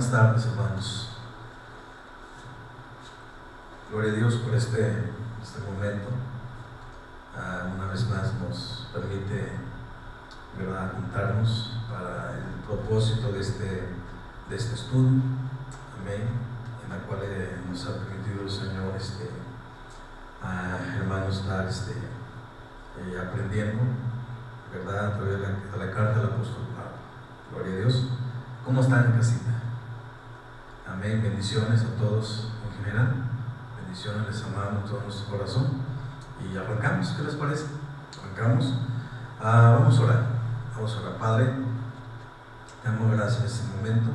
Buenas tardes, hermanos. Gloria a Dios por este momento. Una vez más nos permite, ¿verdad?, juntarnos para el propósito de este estudio. Amén. En la cual nos ha permitido el Señor, hermanos, estar aprendiendo, ¿verdad?, a través de la carta del apóstol Pablo. Gloria a Dios. ¿Cómo están en casita? Amén. Bendiciones a todos en general. Bendiciones, les amamos todo nuestro corazón. Y arrancamos, ¿qué les parece? Arrancamos. Vamos a orar. Padre, te damos gracias en este momento.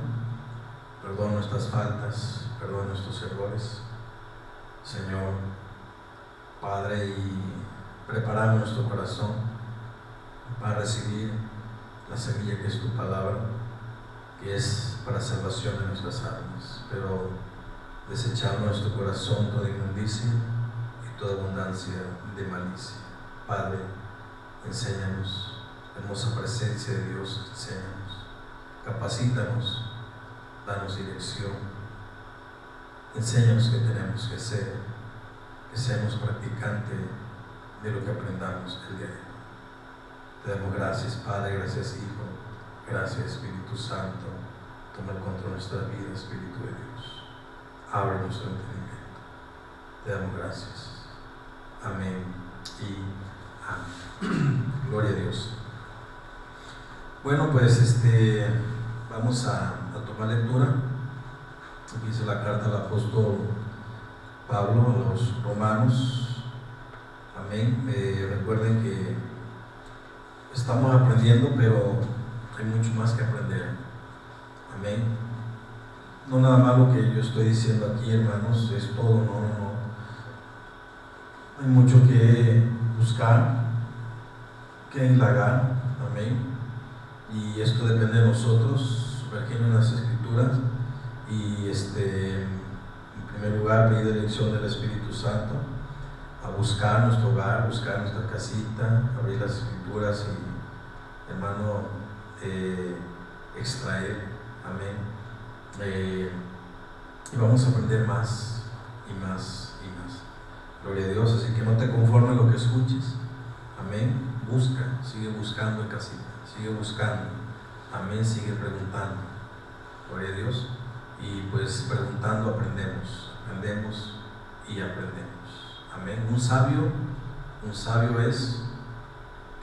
Perdona nuestras faltas, perdona nuestros errores, Señor, Padre, y preparamos nuestro corazón para recibir la semilla que es tu palabra, que es para salvación de nuestras almas, pero desechamos nuestro corazón toda inmundicia y toda abundancia de malicia. Padre, enséñanos, hermosa presencia de Dios, enséñanos, capacítanos, danos dirección, enséñanos qué tenemos que hacer, que seamos practicantes de lo que aprendamos el día de hoy. Te damos gracias, Padre, gracias, Hijo, gracias, Espíritu Santo. Toma el control de nuestra vida, Espíritu de Dios. Abre nuestro entendimiento. Te damos gracias. Amén y amén. Gloria a Dios. Bueno, pues vamos a tomar lectura. Aquí dice la carta del apóstol Pablo a los romanos. Amén. Recuerden que estamos aprendiendo, pero hay mucho más que aprender. Amén. No nada más lo que yo estoy diciendo aquí, hermanos, es todo, no. Hay mucho que buscar, que indagar. Amén. Y esto depende de nosotros, sumergirnos en las Escrituras y en primer lugar pedir dirección del Espíritu Santo, a buscar nuestro hogar, buscar nuestra casita, abrir las Escrituras y, hermano, extraer. Amén. Y vamos a aprender más y más y más. Gloria a Dios. Así que no te conformes lo que escuches. Amén. Busca, sigue buscando en casita, sigue buscando. Amén. Sigue preguntando. Gloria a Dios. Y pues preguntando aprendemos y aprendemos. Amén. Un sabio es,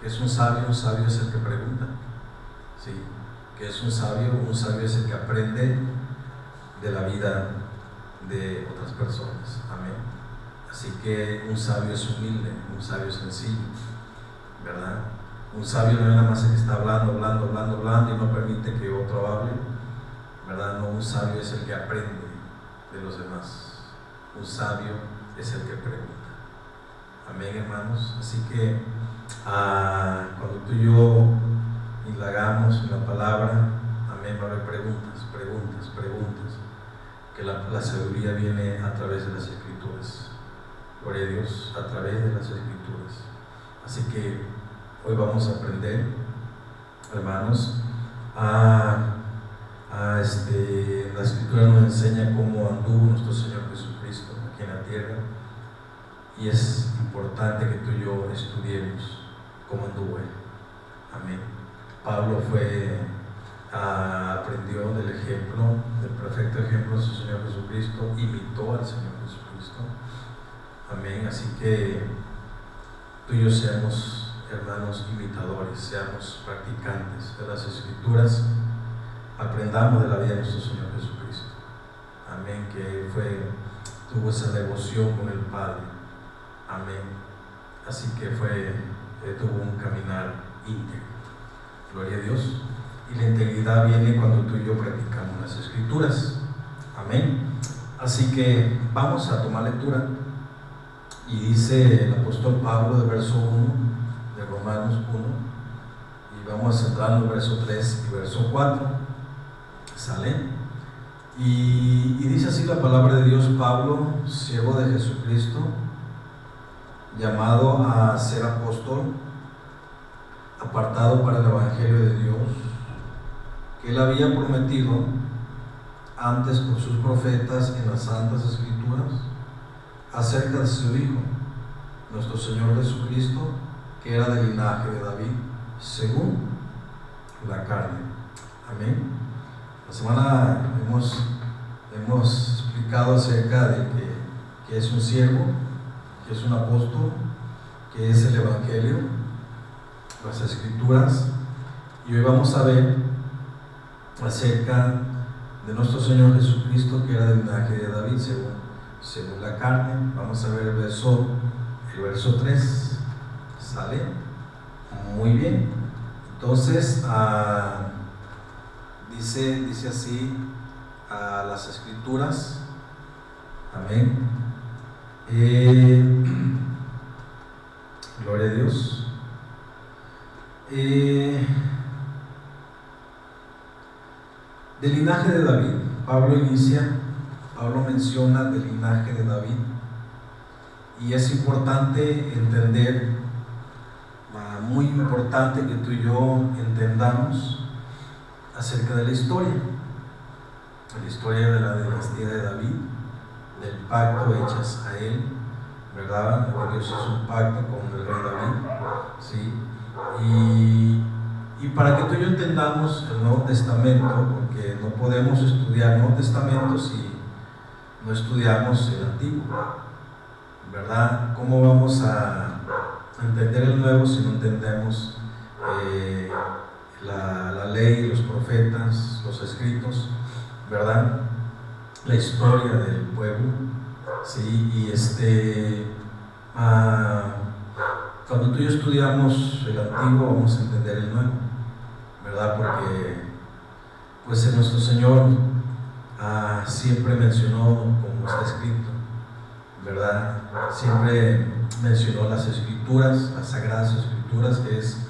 ¿qué es un sabio? Un sabio es el que pregunta. Sí. ¿Qué es un sabio? Un sabio es el que aprende de la vida de otras personas. Amén. Así que un sabio es humilde, un sabio es sencillo, ¿verdad? Un sabio no es nada más el que está hablando y no permite que otro hable, ¿verdad? No, un sabio es el que aprende de los demás. Un sabio es el que pregunta. Amén, hermanos. Así que cuando tú y yo indagamos en la palabra, amén, va a haber preguntas, que la sabiduría viene a través de las Escrituras. Gloria a Dios, a través de las Escrituras. Así que hoy vamos a aprender, hermanos, la Escritura nos enseña cómo anduvo nuestro Señor Jesucristo aquí en la tierra, y es importante que tú y yo estudiemos cómo anduvo Él. Amén. Pablo aprendió del ejemplo, del perfecto ejemplo de su Señor Jesucristo, imitó al Señor Jesucristo. Amén. Así que tú y yo seamos, hermanos, imitadores, seamos practicantes de las Escrituras, aprendamos de la vida de nuestro Señor Jesucristo. Amén. Que tuvo esa devoción con el Padre. Amén. Así que tuvo un caminar íntegro. Gloria a Dios. Y la integridad viene cuando tú y yo practicamos las Escrituras. Amén. Así que vamos a tomar lectura. Y dice el apóstol Pablo del verso 1 de Romanos 1, y vamos a centrarnos en el verso 3 y verso 4. ¿Sale? Y dice así la palabra de Dios: Pablo, siervo de Jesucristo, llamado a ser apóstol, apartado para el evangelio de Dios, que él había prometido antes por sus profetas en las Santas Escrituras acerca de su Hijo, nuestro Señor Jesucristo, que era del linaje de David, según la carne. Amén. La semana hemos explicado acerca de que es un siervo, que es un apóstol, que es el Evangelio, las Escrituras, y hoy vamos a ver acerca de nuestro Señor Jesucristo, que era del linaje de David, según la carne. Vamos a ver el verso 3. ¿Sale? Muy bien. Entonces, dice así las Escrituras. Amén. Gloria a Dios. Del linaje de David, Pablo menciona del linaje de David, y es importante entender, muy importante que tú y yo entendamos acerca de la historia de la dinastía de David, del pacto hechas a él, ¿verdad? Dios hizo un pacto con el rey David, ¿sí? Y para que tú y yo entendamos el Nuevo Testamento, porque no podemos estudiar el Nuevo Testamento si no estudiamos el Antiguo, ¿verdad? ¿Cómo vamos a entender el Nuevo si no entendemos la ley, los profetas, los escritos, ¿verdad? La historia del pueblo, ¿sí? Y cuando tú y yo estudiamos el Antiguo, vamos a entender el Nuevo, ¿verdad? Porque pues nuestro Señor siempre mencionó, como está escrito, ¿verdad? Siempre mencionó las Escrituras, las Sagradas Escrituras, que es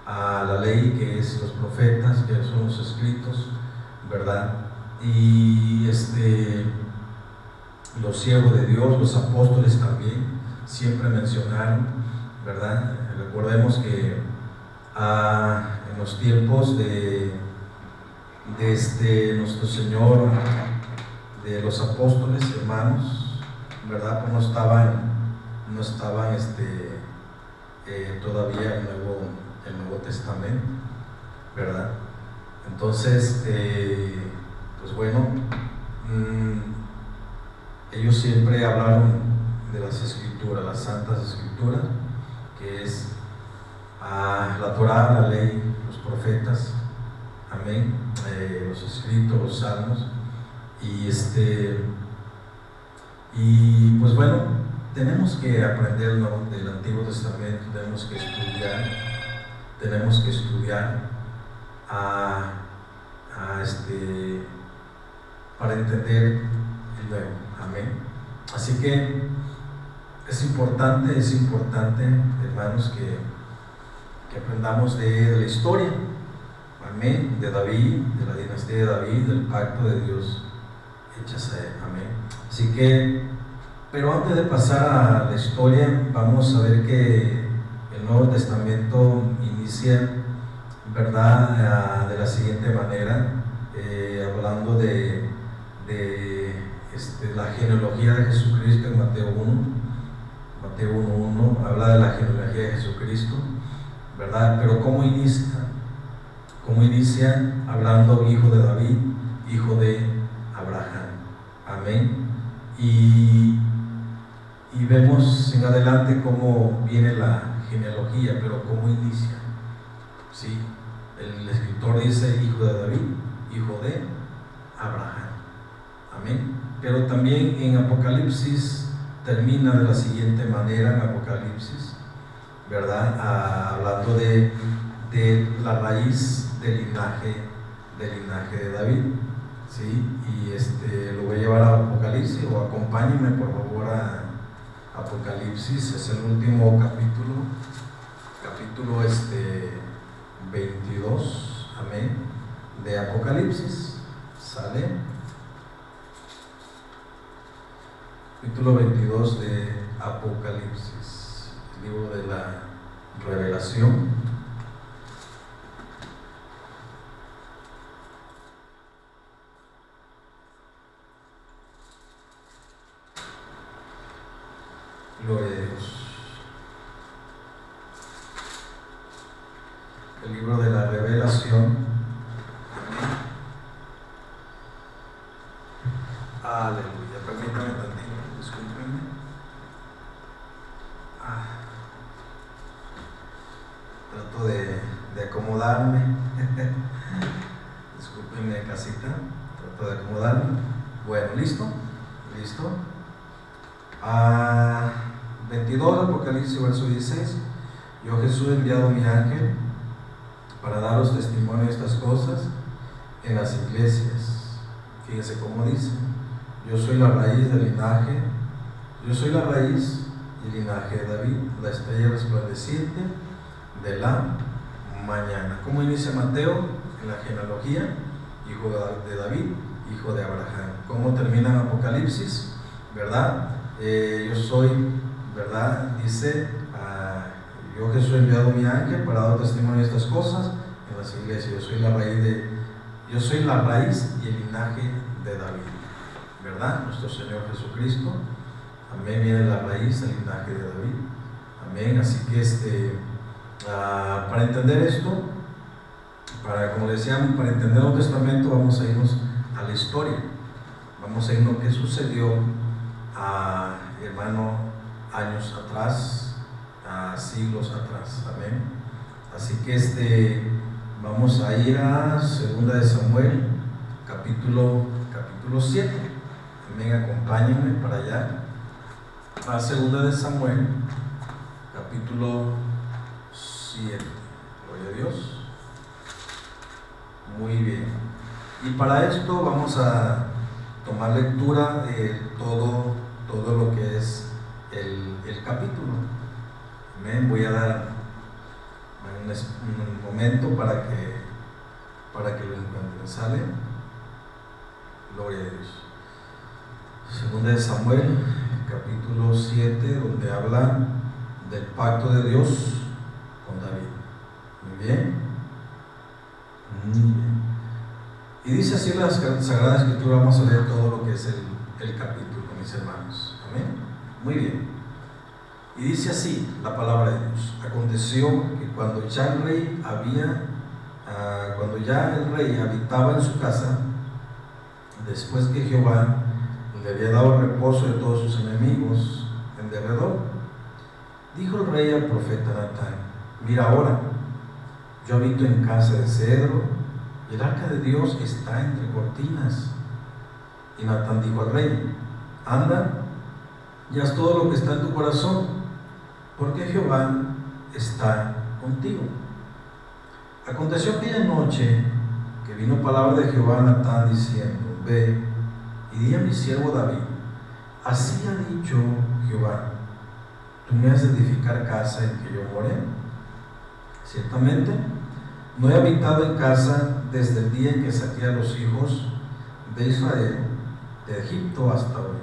la ley, que es los profetas, que son los escritos, ¿verdad? Y los siervos de Dios, los apóstoles también, siempre mencionaron, ¿verdad? Recordemos que en los tiempos de nuestro Señor, de los apóstoles hermanos, ¿verdad? Pues no estaban todavía el Nuevo Testamento, ¿verdad? Entonces, pues bueno, ellos siempre hablaron de las Escrituras, las Santas Escrituras, que es la Torá, la ley, los profetas, amén, los escritos, los salmos, y pues bueno, tenemos que aprender del Antiguo Testamento, tenemos que estudiar para entender el Nuevo, amén. Así que es importante, hermanos, que aprendamos de la historia, amén, de David, de la dinastía de David, del pacto de Dios hechas a él, amén. Así que, pero antes de pasar a la historia, vamos a ver que el Nuevo Testamento inicia, ¿verdad?, de la siguiente manera, hablando de la genealogía de Jesucristo en Mateo 1:1, habla de la genealogía de Jesucristo, ¿verdad? Pero ¿cómo inicia? Hablando hijo de David, hijo de Abraham, amén. Y vemos en adelante cómo viene la genealogía, pero ¿cómo inicia? ¿Sí? El escritor dice hijo de David, hijo de Abraham, amén. Pero también en Apocalipsis termina de la siguiente manera, en Apocalipsis, ¿verdad? Hablando de la raíz del linaje de David, ¿sí? Y lo voy a llevar a Apocalipsis, o acompáñenme por favor a Apocalipsis, es el último capítulo 22, amén, de Apocalipsis, ¿sale? Capítulo 22 de Apocalipsis, el libro de la Revelación. Gloria a Dios. El libro de la Revelación. Aleluya. Permítame tantito, discúlpenme. Trato de acomodarme. Discúlpenme, casita. Trato de acomodarme. Bueno, ¿listo? ¿Listo? 22, Apocalipsis, verso 16. Yo, Jesús, he enviado mi ángel para daros testimonio de estas cosas en las iglesias. Fíjense cómo dice: yo soy la raíz del linaje, yo soy la raíz y linaje de David, la estrella resplandeciente de la mañana. ¿Cómo inicia Mateo? En la genealogía: hijo de David, hijo de Abraham. ¿Cómo termina Apocalipsis? ¿Verdad? Yo soy, ¿verdad? Dice, yo, Jesús, he enviado mi ángel para dar testimonio de estas cosas en las iglesias. Yo soy la raíz y el linaje de David, ¿verdad? Nuestro Señor Jesucristo. Amén. Viene la raíz, el linaje de David. Amén. Así que para entender esto, como decíamos, para entender el Nuevo Testamento, vamos a irnos a la historia. Vamos a irnos a qué sucedió, hermano, años atrás, siglos atrás. Amén. Así que vamos a ir a 2 de Samuel, capítulo 7. Amén. Acompáñenme para allá. A 2 de Samuel, capítulo 7. Gloria a Dios. Muy bien. Y para esto vamos a tomar lectura de todo lo que es el capítulo. Amén. Voy a dar un momento para que lo encuentren. ¿Sale? Gloria a Dios. 2 de Samuel, capítulo 7, donde habla del pacto de Dios con David. Muy bien. Muy bien. Y dice así la Sagrada Escritura. Vamos a leer todo lo que es el capítulo, mis hermanos. Amén. Muy bien. Y dice así la palabra de Dios: aconteció que cuando ya el rey habitaba en su casa, después que Jehová le había dado reposo de todos sus enemigos en derredor, dijo el rey al profeta Natán: mira ahora, yo habito en casa de cedro, y el arca de Dios está entre cortinas. Y Natán dijo al rey: anda y haz todo lo que está en tu corazón, porque Jehová está contigo. Aconteció aquella noche que vino palabra de Jehová a Natán diciendo: ve y di a mi siervo David, así ha dicho Jehová, tú me has de edificar casa en que yo more. Ciertamente no he habitado en casa desde el día en que saqué a los hijos de Israel de Egipto hasta hoy,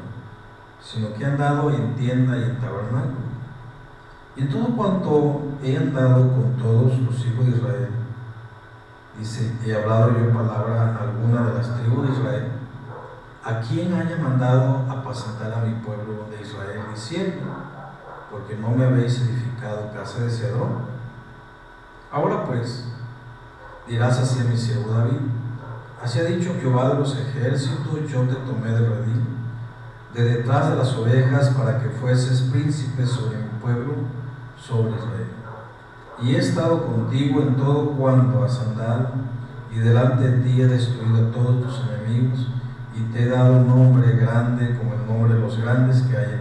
sino que he andado en tienda y en tabernáculo. Y en todo cuanto he andado con todos los hijos de Israel, dice, he hablado yo palabra alguna de las tribus de Israel, a quien haya mandado apacentar a mi pueblo de Israel, diciendo: porque no me habéis edificado casa de cedro. Ahora pues, dirás así a mi siervo David: así ha dicho Jehová de los ejércitos, yo te tomé del redil, de detrás de las ovejas, para que fueses príncipe sobre mi pueblo, sobre Israel. Y he estado contigo en todo cuanto has andado, y delante de ti he destruido a todos tus enemigos, y te he dado un nombre grande como el nombre de los grandes que hay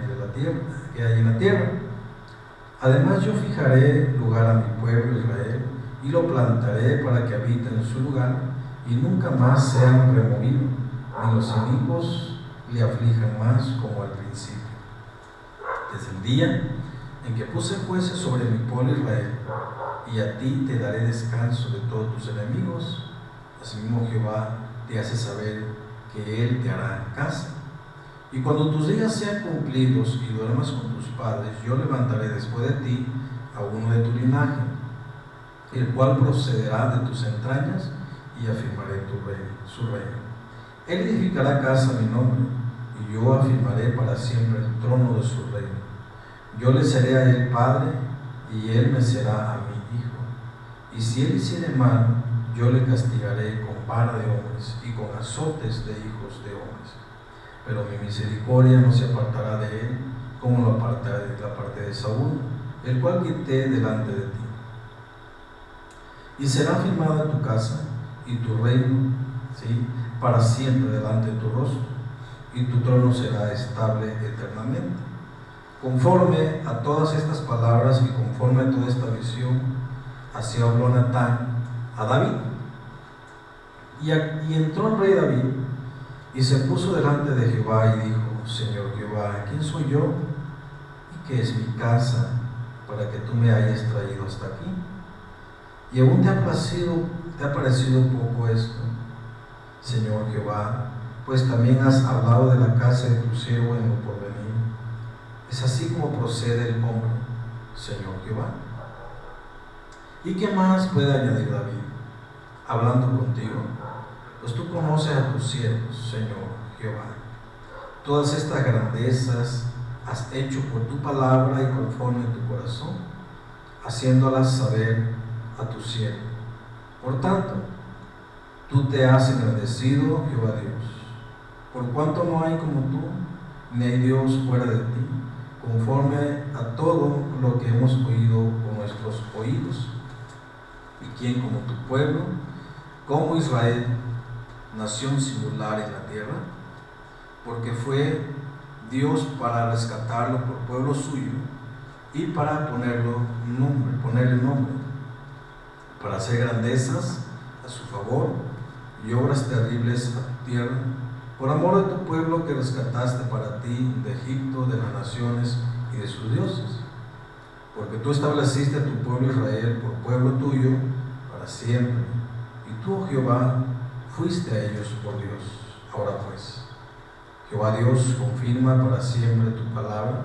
en la tierra. Además yo fijaré lugar a mi pueblo Israel, y lo plantaré para que habite en su lugar, y nunca más sean removidos, ni los enemigos le aflijan más como al principio. Desde el día en que puse jueces sobre mi pueblo Israel, y a ti te daré descanso de todos tus enemigos, asimismo Jehová te hace saber que Él te hará casa. Y cuando tus días sean cumplidos y duermas con tus padres, yo levantaré después de ti a uno de tu linaje, el cual procederá de tus entrañas, y afirmaré su reino. Él edificará casa a mi nombre, y yo afirmaré para siempre el trono de su reino. Yo le seré a él padre, y él me será a mí hijo. Y si él hiciere mal, yo le castigaré con vara de hombres y con azotes de hijos de hombres. Pero mi misericordia no se apartará de él, como lo aparté de Saúl, el cual quité delante de ti. Y será firmada tu casa y tu reino, ¿sí?, para siempre delante de tu rostro, y tu trono será estable eternamente. Conforme a todas estas palabras y conforme a toda esta visión, así habló Natán a David. Y entró el rey David y se puso delante de Jehová y dijo: Señor Jehová, ¿quién soy yo y qué es mi casa para que tú me hayas traído hasta aquí? Y aún te ha parecido poco esto, Señor Jehová, pues también has hablado de la casa de tu siervo en lo porvenir. Es así como procede el hombre, Señor Jehová. ¿Y qué más puede añadir David hablando contigo? Pues tú conoces a tus siervos, Señor Jehová. Todas estas grandezas has hecho por tu palabra y conforme a tu corazón, haciéndolas saber a tu siervo. Por tanto, tú te has engrandecido, Jehová Dios, por cuanto no hay como tú, ni hay Dios fuera de ti, conforme a todo lo que hemos oído con nuestros oídos. ¿Y quién como tu pueblo, como Israel, nación singular en la tierra? Porque fue Dios para rescatarlo por pueblo suyo y para ponerle nombre, para hacer grandezas a su favor y obras terribles a tu tierra, por amor de tu pueblo que rescataste para ti de Egipto, de las naciones y de sus dioses. Porque tú estableciste a tu pueblo Israel por pueblo tuyo para siempre, y tú, Jehová, fuiste a ellos por Dios. Ahora pues, Jehová Dios, confirma para siempre tu palabra,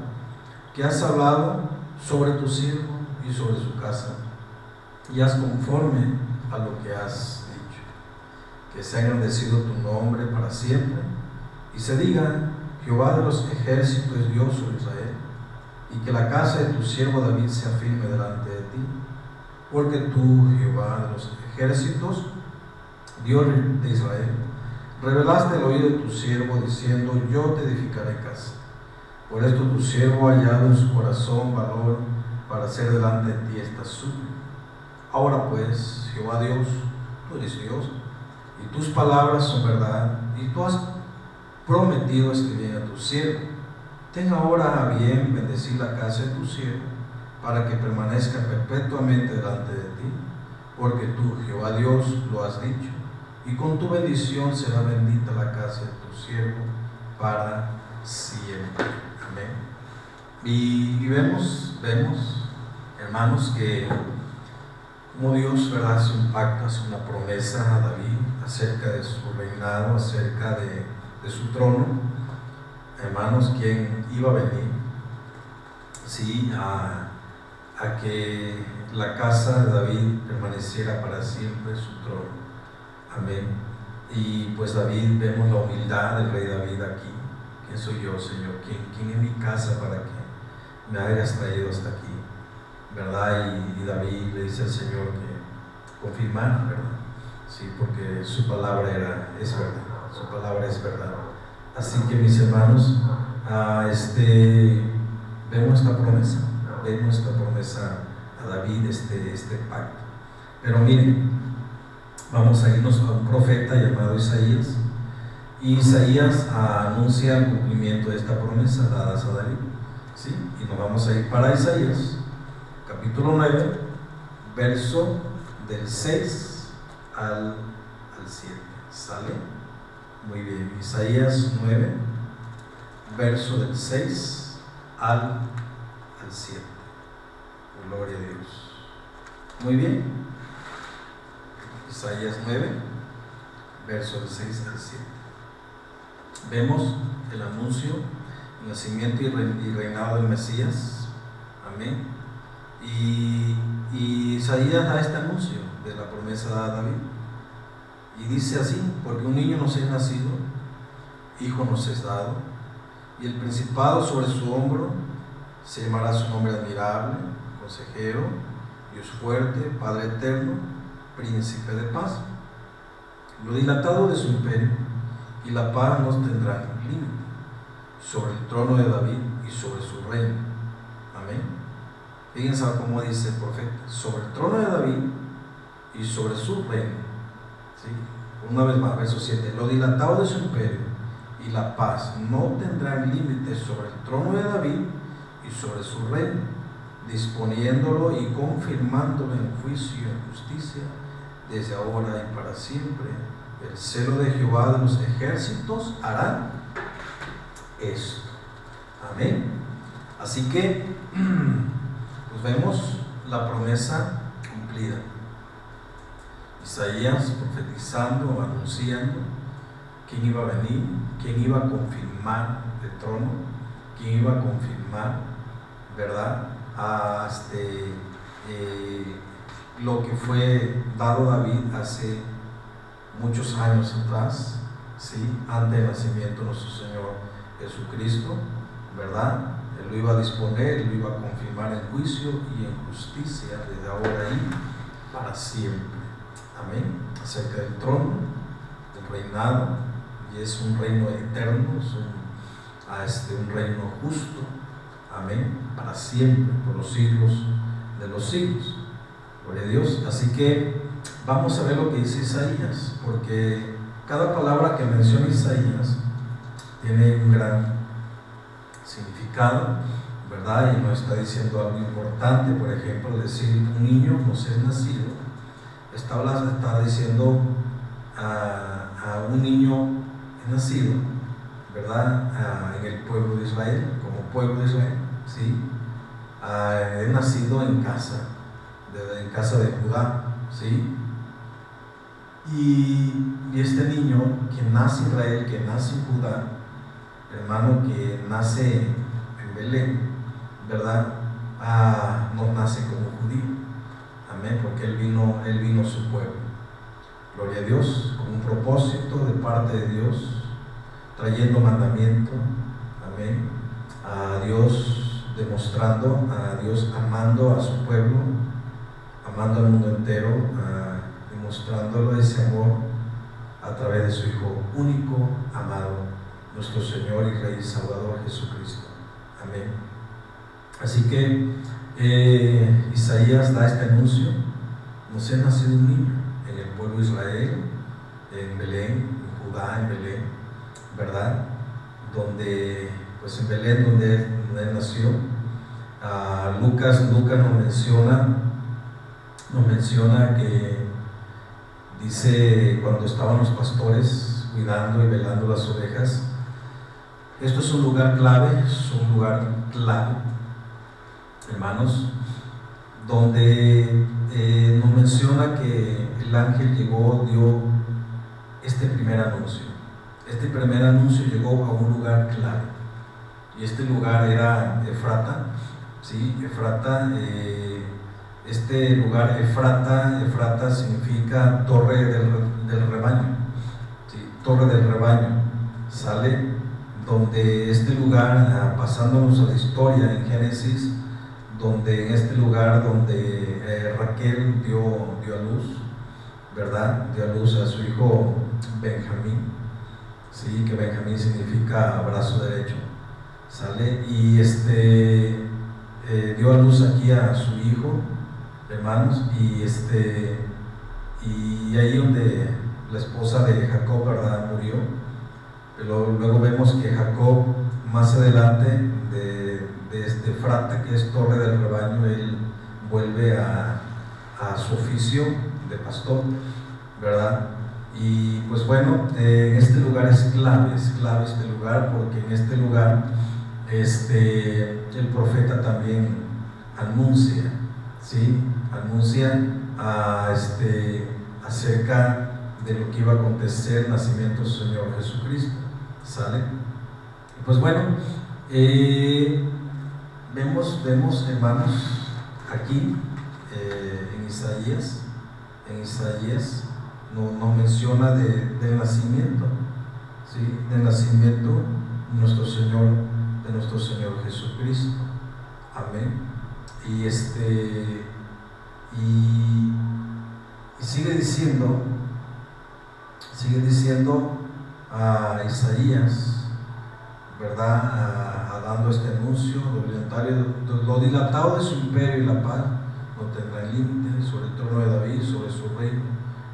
que has hablado sobre tu siervo y sobre su casa, y haz conforme a lo que has dicho. Que sea engrandecido tu nombre para siempre, y se diga: Jehová de los ejércitos es Dios sobre Israel, y que la casa de tu siervo David sea firme delante de ti, porque tú, Jehová de los ejércitos, Dios de Israel, revelaste el oído de tu siervo, diciendo: yo te edificaré casa. Por esto tu siervo ha hallado en su corazón valor para hacer delante de ti esta súplica. Ahora pues, Jehová Dios, tú eres Dios, y tus palabras son verdad, y tú has prometido este bien a tu siervo. Ten ahora a bien bendecir la casa de tu siervo, para que permanezca perpetuamente delante de ti, porque tú, Jehová Dios, lo has dicho, y con tu bendición será bendita la casa de tu siervo para siempre. Amén. Y vemos, hermanos, que como Dios, ¿verdad?, hace un pacto, hace una promesa a David acerca de su reinado, acerca de su trono. Hermanos, quien iba a venir, sí, a que la casa de David permaneciera para siempre su trono. Amén. Y pues David, vemos la humildad del rey David aquí. ¿Quién soy yo, Señor? ¿Quién es mi casa para que me hayas traído hasta aquí? ¿Verdad? Y David le dice al Señor que confirmara, ¿verdad? Sí, porque su palabra es verdad. Su palabra es verdad. Así que, mis hermanos, vemos esta promesa a David, este pacto. Pero miren, vamos a irnos a un profeta llamado Isaías, y Isaías anuncia el cumplimiento de esta promesa dadas a David, ¿sí? Y nos vamos a ir para Isaías, capítulo 9, verso del 6 al 7. ¿Sale? Muy bien. Isaías 9, verso del 6 al 7. Gloria a Dios. Muy bien. Isaías 9, verso del 6 al 7. Vemos el anuncio, el nacimiento y reinado del Mesías. Amén. Y Isaías da este anuncio de la promesa dada a David. Y dice así: porque un niño nos es nacido, hijo nos es dado, y el principado sobre su hombro, Se llamará su nombre admirable, consejero, Dios fuerte, Padre eterno, príncipe de paz. Lo dilatado de su imperio y la paz no tendrán límite sobre el trono de David y sobre su reino. Amén. Fíjense cómo dice el profeta: sobre el trono de David y sobre su reino. ¿Sí? Una vez más, verso 7. Lo dilatado de su imperio y la paz no tendrán límites sobre el trono de David y sobre su reino, disponiéndolo y confirmándolo en juicio y en justicia desde ahora y para siempre. El celo de Jehová de los ejércitos hará esto. Amén. Así que pues vemos la promesa cumplida. Isaías profetizando, anunciando quién iba a venir, quién iba a confirmar el trono, quién iba a confirmar, ¿verdad?, lo que fue dado a David hace muchos años atrás, ¿sí?, antes del nacimiento de nuestro Señor Jesucristo, ¿verdad? Él lo iba a disponer, él lo iba a confirmar en juicio y en justicia desde ahora y para siempre. Amén. Acerca del trono, del reinado, y es un reino eterno, es un reino justo. Amén. Para siempre, por los siglos de los siglos. Gloria a Dios. Así que vamos a ver lo que dice Isaías, porque cada palabra que menciona Isaías tiene un gran significado, ¿verdad? Y nos está diciendo algo importante. Por ejemplo, decir un niño nos es nacido, está diciendo a un niño nacido, ¿verdad?, en el pueblo de Israel, como pueblo de Israel, ¿sí? Es nacido en casa de Judá, ¿sí? Y este niño que nace en Israel, que nace en Judá, hermano, que nace en Belén, ¿verdad?, no nace como judío. Amén, porque él vino a su pueblo. Gloria a Dios, con un propósito de parte de Dios, trayendo mandamiento. Amén. A Dios demostrando, a Dios amando a su pueblo, amando al mundo entero, demostrándolo ese amor a través de su Hijo único, amado, nuestro Señor y Rey y Salvador Jesucristo. Amén. Así que Isaías da este anuncio: nos ha nacido un niño en el pueblo de Israel, en Belén, en Judá, en Belén, ¿verdad? Donde, pues en Belén, donde él nació. Lucas nos menciona que dice, cuando estaban los pastores cuidando y velando las ovejas, esto es un lugar clave, hermanos, donde nos menciona que el ángel dio este primer anuncio. Este primer anuncio llegó a un lugar clave, y este lugar era Efrata, ¿sí? Efrata, este lugar Efrata significa torre del rebaño, ¿sí? Torre del rebaño, ¿sale? Donde este lugar, pasándonos a la historia en Génesis, donde en este lugar donde Raquel dio a luz, ¿verdad? Dio a luz a su hijo Benjamín, sí, que Benjamín significa brazo derecho, ¿sale? Y dio a luz aquí a su hijo, hermanos, y ahí donde la esposa de Jacob, ¿verdad?, murió. Pero luego vemos que Jacob, más adelante de Efrata, que es torre del rebaño, él vuelve a su oficio de pastor, ¿verdad? Y pues bueno, este lugar es clave este lugar, porque en este lugar el profeta también anuncia, ¿sí? Anuncia acerca de lo que iba a acontecer, el nacimiento del Señor Jesucristo, ¿sale? Y pues bueno, vemos, hermanos, aquí en Isaías nos menciona del nacimiento, ¿sí? Del nacimiento de nuestro Señor Jesucristo. Amén. Y sigue diciendo a Isaías, ¿verdad? Dando este anuncio: lo dilatado de su imperio y la paz no tendrá límite sobre el trono de David, sobre su reino,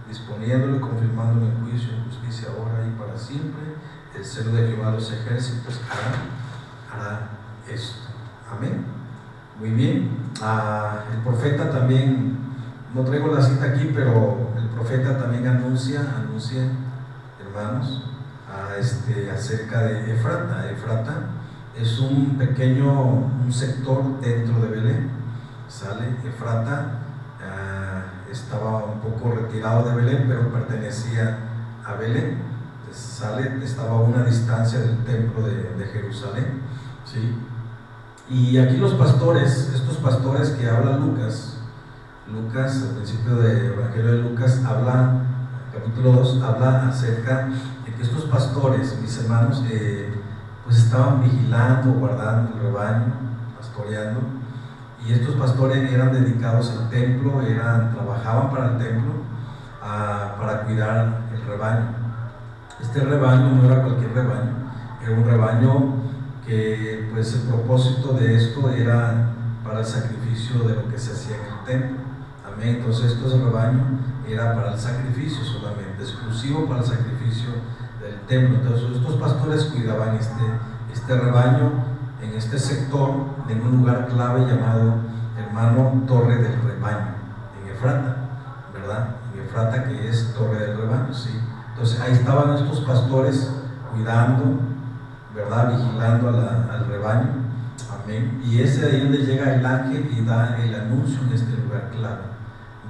disponiéndolo y confirmándolo en juicio y en justicia ahora y para siempre. El celo de Jehová de los ejércitos hará esto. Amén. Muy bien. El profeta también, no traigo la cita aquí, pero el profeta también anuncia, hermanos, acerca de Efrata. Efrata es un sector dentro de Belén. Efrata estaba un poco retirado de Belén, pero pertenecía a Belén. Estaba a una distancia del templo de Jerusalén, ¿sí? Y aquí estos pastores que habla Lucas, al principio del Evangelio de Lucas, capítulo 2, habla acerca de que estos pastores, mis hermanos, pues estaban vigilando, guardando el rebaño, pastoreando. Y estos pastores eran dedicados al templo, trabajaban para el templo, para cuidar el rebaño. Este rebaño no era cualquier rebaño, era un rebaño que, pues, el propósito de esto era para el sacrificio de lo que se hacía en el templo. Amén. Entonces, este rebaño era para el sacrificio solamente, exclusivo para el sacrificio del templo. Entonces, estos pastores cuidaban este rebaño en este sector, en un lugar clave llamado, hermano, Torre del Rebaño, en Efrata, ¿verdad? En Efrata, que es Torre del Rebaño, ¿sí? Entonces ahí estaban estos pastores cuidando, ¿verdad? Vigilando al rebaño. Amén. Y es de ahí donde llega el ángel y da el anuncio en este lugar clave.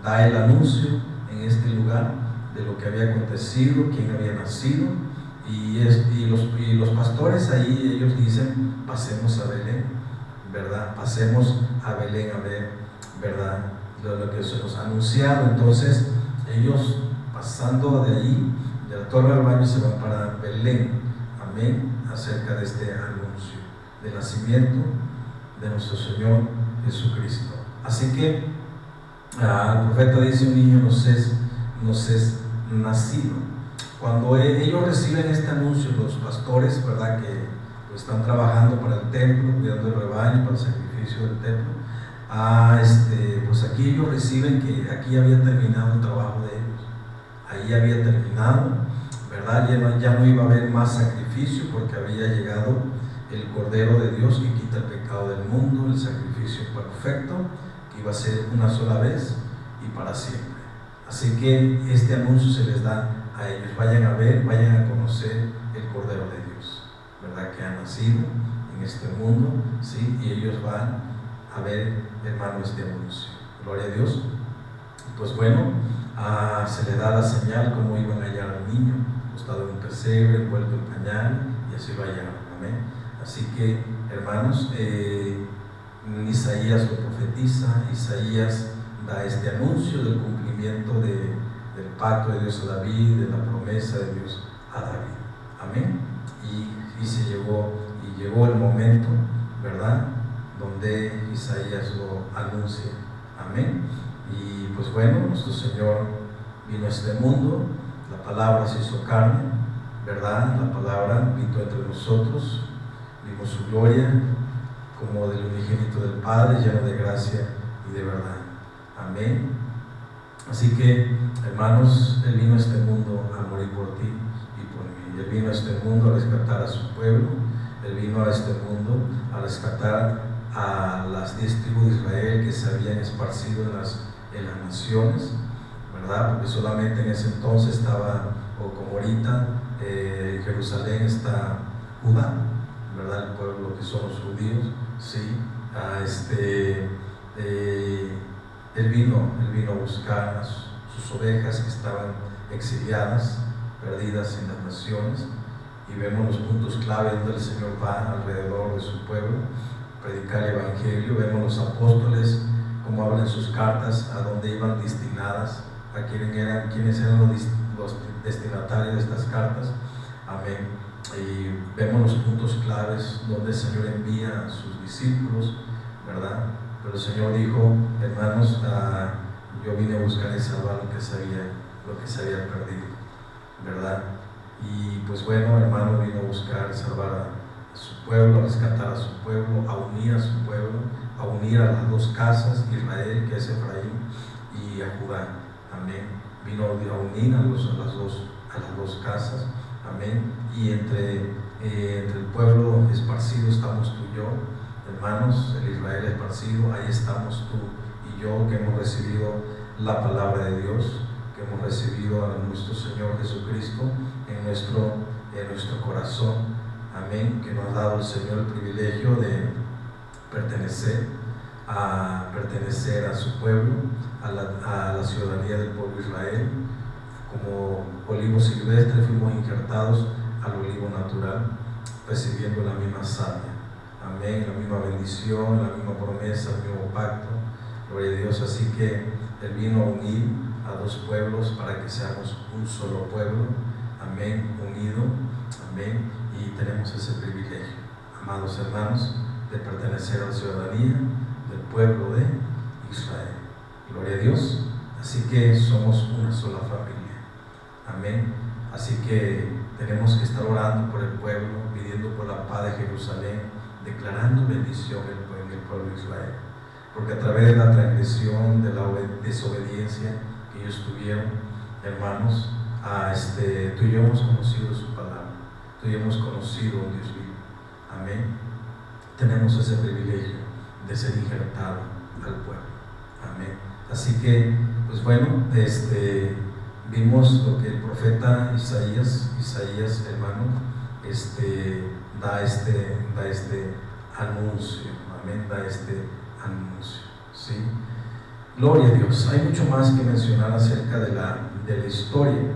Da el anuncio en este lugar de lo que había acontecido, quién había nacido. Y los pastores ahí, ellos dicen: pasemos a Belén, ¿verdad? Pasemos a Belén a ver, ¿verdad?, lo que se nos ha anunciado. Entonces ellos, pasando de ahí, de la Torre del Rebaño, se van para Belén. Amén. Acerca de este anuncio del nacimiento de nuestro Señor Jesucristo. Así que el profeta dice: un niño nos es nacido. Cuando ellos reciben este anuncio, los pastores, ¿verdad?, que pues, están trabajando para el templo, cuidando el rebaño, para el sacrificio del templo, pues aquí ellos reciben que aquí había terminado el trabajo de ellos. Ahí había terminado, ¿verdad? Ya no iba a haber más sacrificio, porque había llegado el Cordero de Dios que quita el pecado del mundo, el sacrificio perfecto, que iba a ser una sola vez y para siempre. Así que este anuncio se les da a ellos: vayan a ver, vayan a conocer el Cordero de Dios, ¿verdad?, que ha nacido en este mundo, ¿sí? Y ellos van a ver, hermano, este anuncio. Gloria a Dios. Pues bueno, se le da la señal cómo iban a hallar al niño, acostado en un pesebre, envuelto en pañal, y así lo hallaron. Amén. Así que, hermanos, Isaías lo profetiza. Isaías da este anuncio del cumplimiento del pacto de Dios a David, de la promesa de Dios a David. Amén. Y llegó el momento, ¿verdad?, donde Isaías lo anuncia. Amén. Y pues bueno, nuestro Señor vino a este mundo, la palabra se hizo carne, ¿verdad? La palabra habitó entre nosotros, vimos su gloria como del unigénito del Padre, lleno de gracia y de verdad. Amén. Así que, hermanos, Él vino a este mundo a morir por ti y por mí. Él vino a este mundo a rescatar a su pueblo. Él vino a este mundo a rescatar a las 10 tribus de Israel que se habían esparcido en las naciones, ¿verdad? Porque solamente en ese entonces estaba, o como ahorita, en Jerusalén está Judá, ¿verdad? El pueblo que son los judíos, ¿sí? Él vino a buscar a sus ovejas que estaban exiliadas, perdidas en las naciones, y vemos los puntos clave donde el Señor va alrededor de su pueblo, predicar el Evangelio. Vemos los apóstoles, como hablan sus cartas, a dónde iban destinadas, a quiénes eran los destinatarios de estas cartas. Amén. Y vemos los puntos claves donde el Señor envía a sus discípulos, ¿verdad? Pero el Señor dijo, hermanos, yo vine a buscar y salvar lo que se había perdido, ¿verdad? Y pues bueno, hermano, vino a buscar y salvar a su pueblo, a rescatar a su pueblo, a unir a su pueblo, a unir a las dos casas, Israel, que es Efraín, y a Judá, amén. Vino a unir a las dos casas, amén. Y entre el pueblo esparcido estamos tú y yo, hermanos, el Israel esparcido, ahí estamos tú y yo, que hemos recibido la palabra de Dios, que hemos recibido a nuestro Señor Jesucristo en nuestro corazón, amén, que nos ha dado el Señor el privilegio de pertenecer a su pueblo, a la ciudadanía del pueblo de Israel. Como olivo silvestre fuimos injertados al olivo natural, recibiendo la misma savia, amén, la misma bendición, la misma promesa, el mismo pacto, gloria a Dios. Así que Él vino a unir a dos pueblos para que seamos un solo pueblo, amén, unido, amén, y tenemos ese privilegio, amados hermanos, de pertenecer a la ciudadanía del pueblo de Israel, gloria a Dios. Así que somos una sola familia, amén. Así que tenemos que estar orando por el pueblo, pidiendo por la paz de Jerusalén, declarando bendición en el pueblo de Israel, porque a través de la transgresión, de la desobediencia que ellos tuvieron, hermanos, tú y yo hemos conocido su palabra, tú y yo hemos conocido un Dios vivo, amén. Tenemos ese privilegio de ser injertado al pueblo, amén. Así que, pues bueno, vimos lo que el profeta Isaías, hermano, da este anuncio, amén, da este anuncio, ¿sí? Gloria a Dios. Hay mucho más que mencionar acerca de la historia,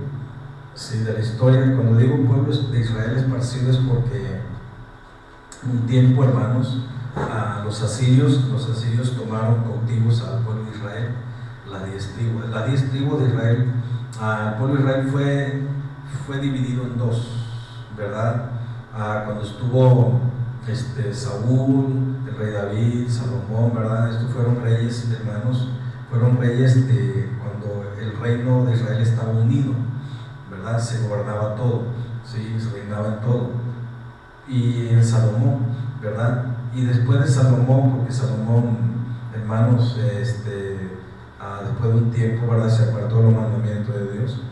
¿sí? De la historia. Cuando digo pueblos de Israel esparcidos, porque un tiempo, hermanos, los asirios tomaron cautivos al pueblo de Israel, las 10 tribus de Israel. El pueblo de Israel fue dividido en dos, ¿verdad? Cuando estuvo Saúl, el rey David, Salomón, ¿verdad? Estos fueron reyes, hermanos, fueron reyes cuando el reino de Israel estaba unido, ¿verdad? Se gobernaba todo, ¿sí? Se reinaba en todo. Y en Salomón, ¿verdad? Y después de Salomón, porque Salomón, hermanos, después de un tiempo, ¿verdad?, se apartó de los mandamientos de Dios,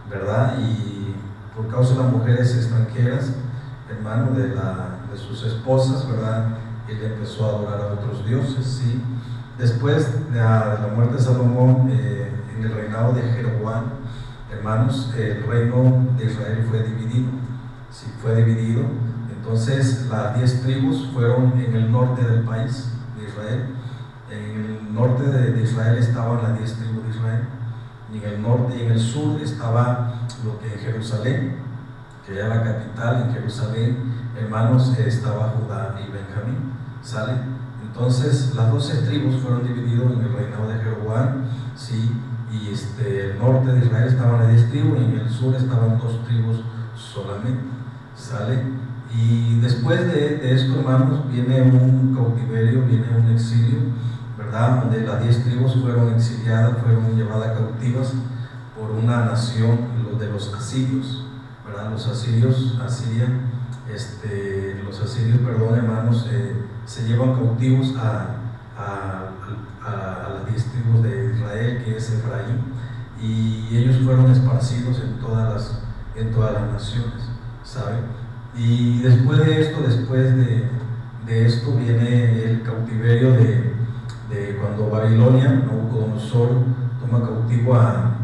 ¿verdad? Y por causa de las mujeres extranjeras, hermano, de sus esposas, ¿verdad?, él empezó a adorar a otros dioses, ¿sí? Después de la muerte de Salomón, en el reinado de Jeroboam, hermanos, el reino de Israel fue dividido, ¿sí? Fue dividido. Entonces las 10 tribus fueron en el norte del país de Israel. En el norte de Israel estaban las 10 tribus de Israel, y en el norte y en el sur estaba lo que en Jerusalén, que era la capital. En Jerusalén, hermanos, estaba Judá y Benjamín, ¿sale? Entonces las 12 tribus fueron divididas en el reinado de Jeroboam, ¿sí? Y el norte de Israel estaban las 10 tribus, y en el sur estaban 2 tribus solamente, ¿sale? Y después de esto, hermanos, viene un cautiverio, viene un exilio, ¿verdad? Donde las 10 tribus fueron exiliadas, fueron llevadas cautivas por una nación, de los asirios, ¿verdad? Los asirios, hermanos, se llevan cautivos a las 10 tribus de Israel, que es Efraín, y ellos fueron esparcidos en todas las naciones, ¿saben? Y después de esto viene el cautiverio de cuando Babilonia, Nabucodonosor, toma cautivo a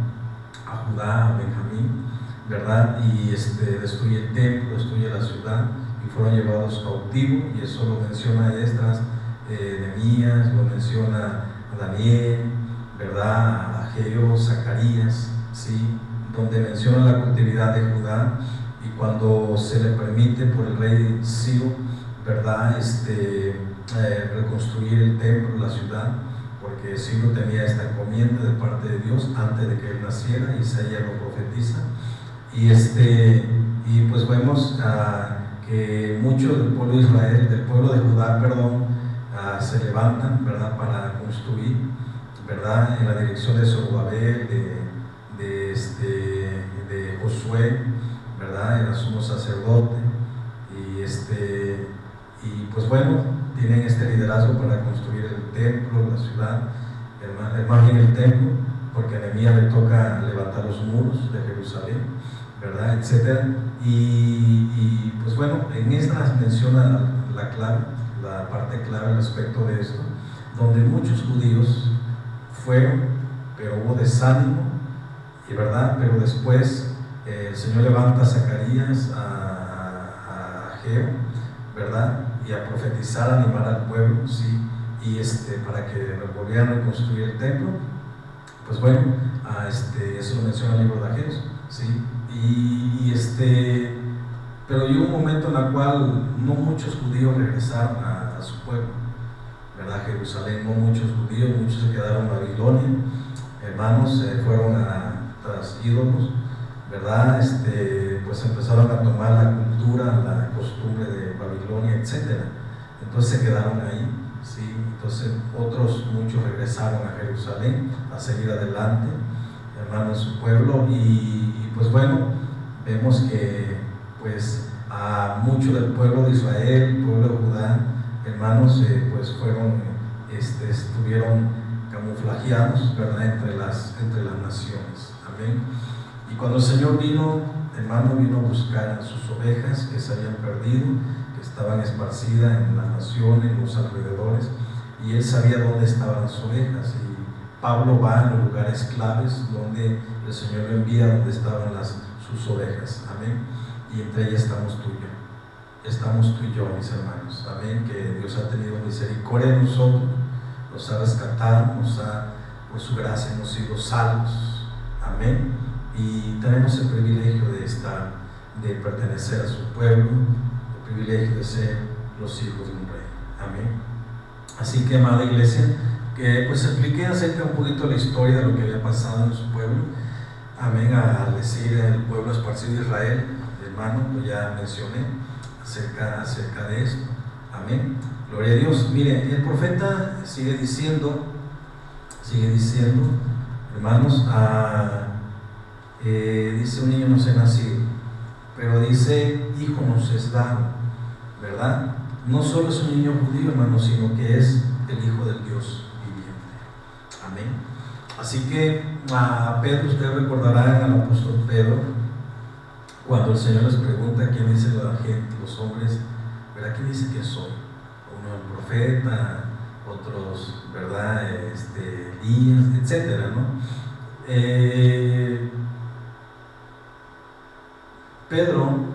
Judá, a Benjamín, ¿verdad? Y destruye el templo, destruye la ciudad, y fueron llevados cautivos. Y eso lo menciona Esdras, Nehemías, lo menciona Daniel, ¿verdad? Ageo, Zacarías, ¿sí? Donde menciona la cautividad de Judá. Y cuando se le permite por el rey Ciro, ¿verdad?, reconstruir el templo, la ciudad, porque Ciro tenía esta encomienda de parte de Dios antes de que él naciera. Isaías lo profetiza. Y pues vemos que muchos del pueblo de Israel, del pueblo de Judá, se levantan, ¿verdad?, para construir, ¿verdad?, en la dirección de Zorobabel, de Josué, ¿verdad?, el sumo sacerdote, y pues bueno, tienen este liderazgo para construir el templo, la ciudad, más bien el templo, porque a Nehemías le toca levantar los muros de Jerusalén, ¿verdad?, etcétera. Y pues bueno, en esta menciona la clave, la parte clave, el aspecto de esto, donde muchos judíos fueron, pero hubo desánimo, y verdad, pero después el Señor levanta a Zacarías, a Ageo, ¿verdad?, y a profetizar, a animar al pueblo, ¿sí?, y para que volvieran a reconstruir el templo. Pues bueno, eso lo menciona el libro de Ageo, ¿sí?, pero llegó un momento en el cual no muchos judíos regresaron a su pueblo, ¿verdad?, Jerusalén. No muchos judíos, muchos se quedaron en Babilonia, hermanos, fueron tras ídolos, ¿verdad?, pues empezaron a tomar la cultura, la costumbre de Babilonia, etcétera. Entonces se quedaron ahí, ¿sí? Entonces muchos regresaron a Jerusalén a seguir adelante, hermanos, en su pueblo, y pues bueno, vemos que pues a mucho del pueblo de Israel, el pueblo de Judá, hermanos, pues estuvieron camuflajeados, ¿verdad?, entre las naciones. Amén. Y cuando el Señor vino, hermano, vino a buscar a sus ovejas que se habían perdido, que estaban esparcidas en las naciones, en los alrededores, y Él sabía dónde estaban las ovejas. Y Pablo va a los lugares claves donde el Señor lo envía, donde estaban sus ovejas. Amén. Y entre ellas estamos tú y yo. Estamos tú y yo, mis hermanos. Amén. Que Dios ha tenido misericordia de nosotros, nos ha rescatado, por su gracia hemos sido salvos. Amén. Y tenemos el privilegio de pertenecer a su pueblo, el privilegio de ser los hijos de un rey. Amén. Así que, amada iglesia, que pues expliqué acerca un poquito de la historia de lo que había pasado en su pueblo. Amén. Al decir el pueblo esparcido de Israel, hermano, pues ya mencioné acerca de esto. Amén. Gloria a Dios. Mire, el profeta sigue diciendo, hermanos, dice: un niño nos ha nacido, pero dice: hijo nos es dado, ¿verdad? No solo es un niño judío, hermano, sino que es el Hijo del Dios viviente. Amén. Así que a Pedro, ustedes recordarán al apóstol Pedro, cuando el Señor les pregunta quién dice la gente, los hombres, ¿verdad?, ¿quién dice que soy? Uno el profeta, otros, ¿verdad?, Elías, etcétera, ¿no? Pedro,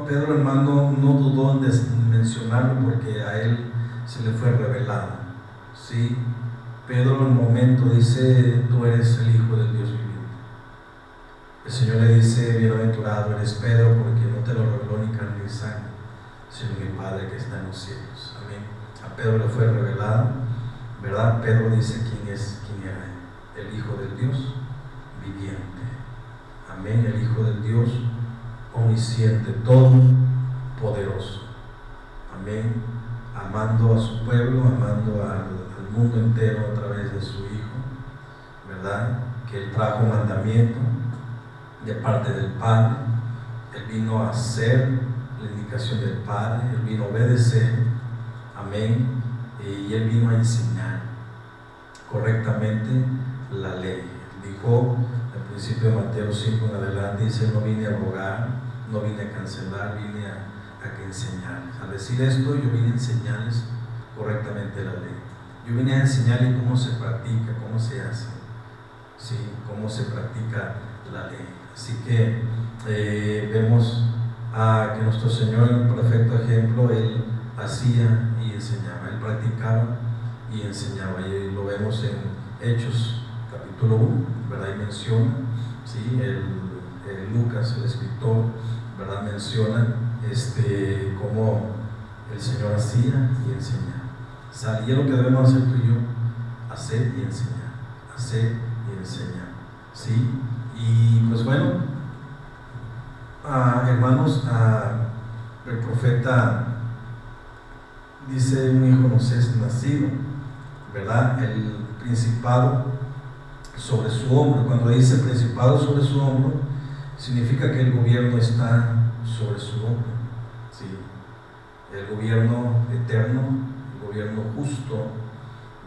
hermano, no dudó en mencionarlo porque a él se le fue revelado, ¿sí? Pedro en un momento dice: tú eres el Hijo del Dios viviente. El Señor le dice: bienaventurado eres Pedro, porque no te lo reveló ni carne ni sangre, sino mi Padre que está en los cielos. Amén. A Pedro le fue revelado, ¿verdad? Pedro dice quién era: el Hijo del Dios viviente. Amén. El Hijo del Dios omnisciente, todopoderoso. Amén. Amando a su pueblo, amando al mundo entero a través de su Hijo, ¿verdad? Que Él trajo mandamiento de parte del Padre. Él vino a hacer la indicación del Padre, Él vino a obedecer. Amén. Y Él vino a enseñar correctamente la ley. Dijo al principio de Mateo 5 en adelante, dice: no vine a abrogar, no vine a cancelar, vine a que enseñarles. Al decir esto, yo vine a enseñarles correctamente la ley. Yo vine a enseñarles cómo se practica, cómo se hace, ¿sí?, cómo se practica la ley. Así que vemos que nuestro Señor, en un perfecto ejemplo, Él hacía y enseñaba, Él practicaba y enseñaba. Y lo vemos en Hechos capítulo 1, ¿verdad? Y menciona, ¿sí?, Lucas, el escritor, ¿verdad?, menciona cómo el Señor hacía y enseñaba. Y es lo que debemos hacer tú y yo: hacer y enseñar, hacer y enseñar, ¿sí? Y pues bueno, hermanos, el profeta dice: un hijo nos es nacido, ¿verdad? El principado sobre su hombro. Cuando dice principado sobre su hombro, significa que el gobierno está sobre su hombro, ¿sí? El gobierno eterno, el gobierno justo,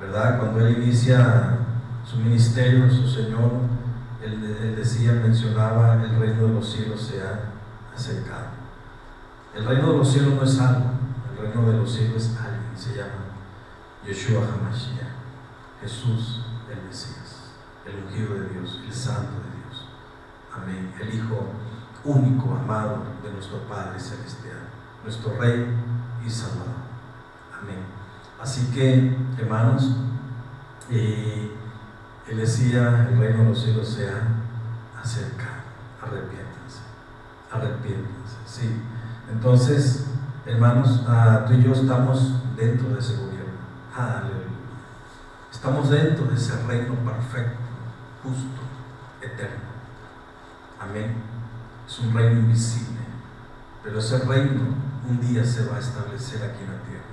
¿verdad? Cuando él inicia su ministerio, su Señor, él decía, mencionaba: el reino de los cielos se ha acercado. El reino de los cielos no es algo, el reino de los cielos es alguien, se llama Yeshua HaMashiach, Jesús el Mesías, el ungido de Dios, el santo de Dios. Amén. El Hijo único, amado de nuestro Padre Celestial, nuestro Rey y Salvador. Amén. Así que, hermanos, él decía: el reino de los cielos se ha acercado. Arrepiéntanse, sí. Entonces, hermanos, tú y yo estamos dentro de ese gobierno. Aleluya. Estamos dentro de ese reino perfecto, justo, eterno. Amén. Es un reino invisible, pero ese reino un día se va a establecer aquí en la tierra,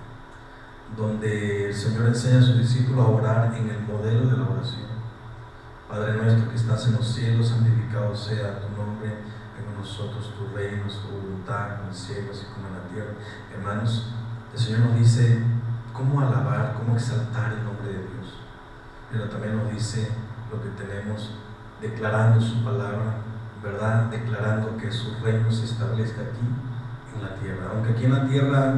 donde el Señor enseña a sus discípulos a orar en el modelo de la oración: Padre nuestro que estás en los cielos, santificado sea tu nombre, venga a nosotros tu reino, tu voluntad, como en el cielo así como en la tierra. Hermanos, el Señor nos dice cómo alabar, cómo exaltar el nombre de Dios, pero también nos dice lo que tenemos, declarando su palabra, ¿verdad? Declarando que su reino se establezca aquí en la tierra. Aunque aquí en la tierra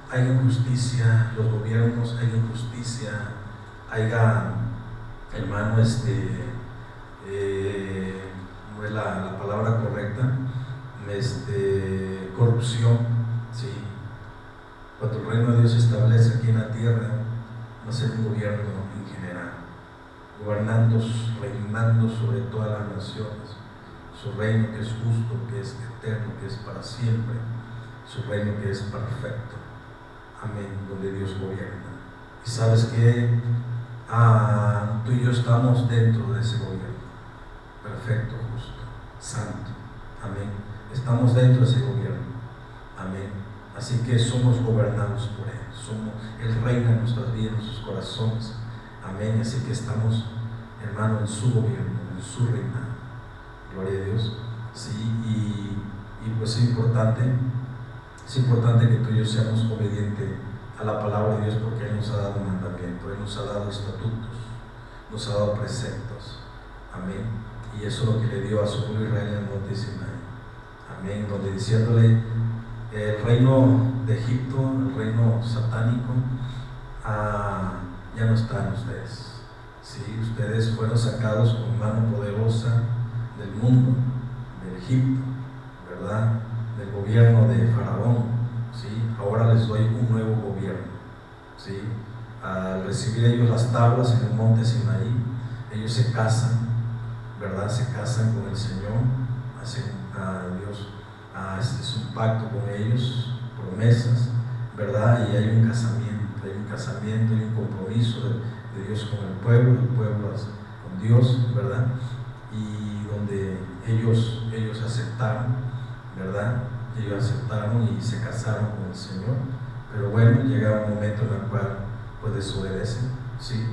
hay injusticia, los gobiernos, hay injusticia, haya, hermano, no es la palabra correcta, corrupción, ¿sí? Cuando el reino de Dios se establece aquí en la tierra, va a ser un gobierno en general, gobernando, reinando sobre todas las naciones. Su reino que es justo, que es eterno, que es para siempre, su reino que es perfecto. Amén, donde Dios gobierna. Y sabes que tú y yo estamos dentro de ese gobierno, perfecto, justo, santo. Amén. Estamos dentro de ese gobierno. Amén. Así que somos gobernados por Él. Él reina en nuestras vidas, en nuestros corazones. Amén. Así que estamos, hermano, en su gobierno, en su reinado. Gloria a Dios. Sí, y pues es importante que tú y yo seamos obedientes a la palabra de Dios, porque Él nos ha dado mandamiento, Él nos ha dado estatutos, nos ha dado preceptos. Amén. Y eso es lo que le dio a su pueblo Israel en el monte Sinaí. Amén. Donde diciéndole: el reino de Egipto, el reino satánico, ya no está en ustedes. ¿Sí? Ustedes fueron sacados con mano poderosa del mundo, del Egipto, ¿verdad? Del gobierno de Faraón, ¿sí? Ahora les doy un nuevo gobierno, ¿sí? Al recibir ellos las tablas en el monte Sinaí, ellos se casan, ¿verdad? Se casan con el Señor, hacen a Dios, es un pacto con ellos, promesas, ¿verdad? Y hay un casamiento, hay un compromiso de Dios con el pueblo con Dios, ¿verdad? Y donde ellos aceptaron, ¿verdad? Ellos aceptaron y se casaron con el Señor, pero bueno, llega un momento en el cual pues desobedecen, ¿sí?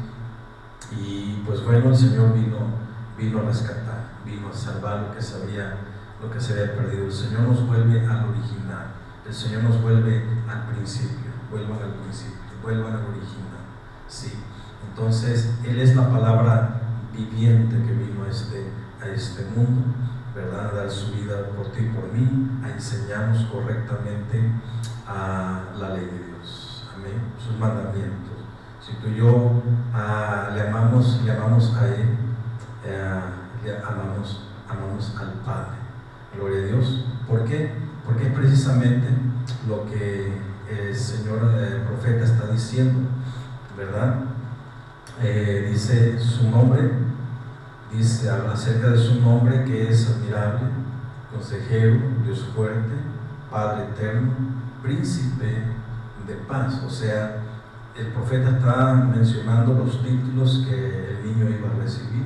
Y pues bueno, el Señor vino a rescatar, vino a salvar lo que se había perdido. El Señor nos vuelve al original, el Señor nos vuelve al principio. Vuelvan al principio, vuelvan al original, ¿sí? Entonces Él es la palabra viviente que vino a este mundo, ¿verdad? A dar su vida por ti y por mí, a enseñarnos correctamente la ley de Dios, amén, sus mandamientos. Si tú y yo le amamos a Él, le amamos al Padre. Gloria a Dios. ¿Por qué? Porque es precisamente lo que el Señor, el profeta, está diciendo, ¿verdad? Dice su nombre, habla acerca de su nombre, que es admirable, consejero, Dios fuerte, Padre eterno, príncipe de paz. O sea, el profeta está mencionando los títulos que el niño iba a recibir,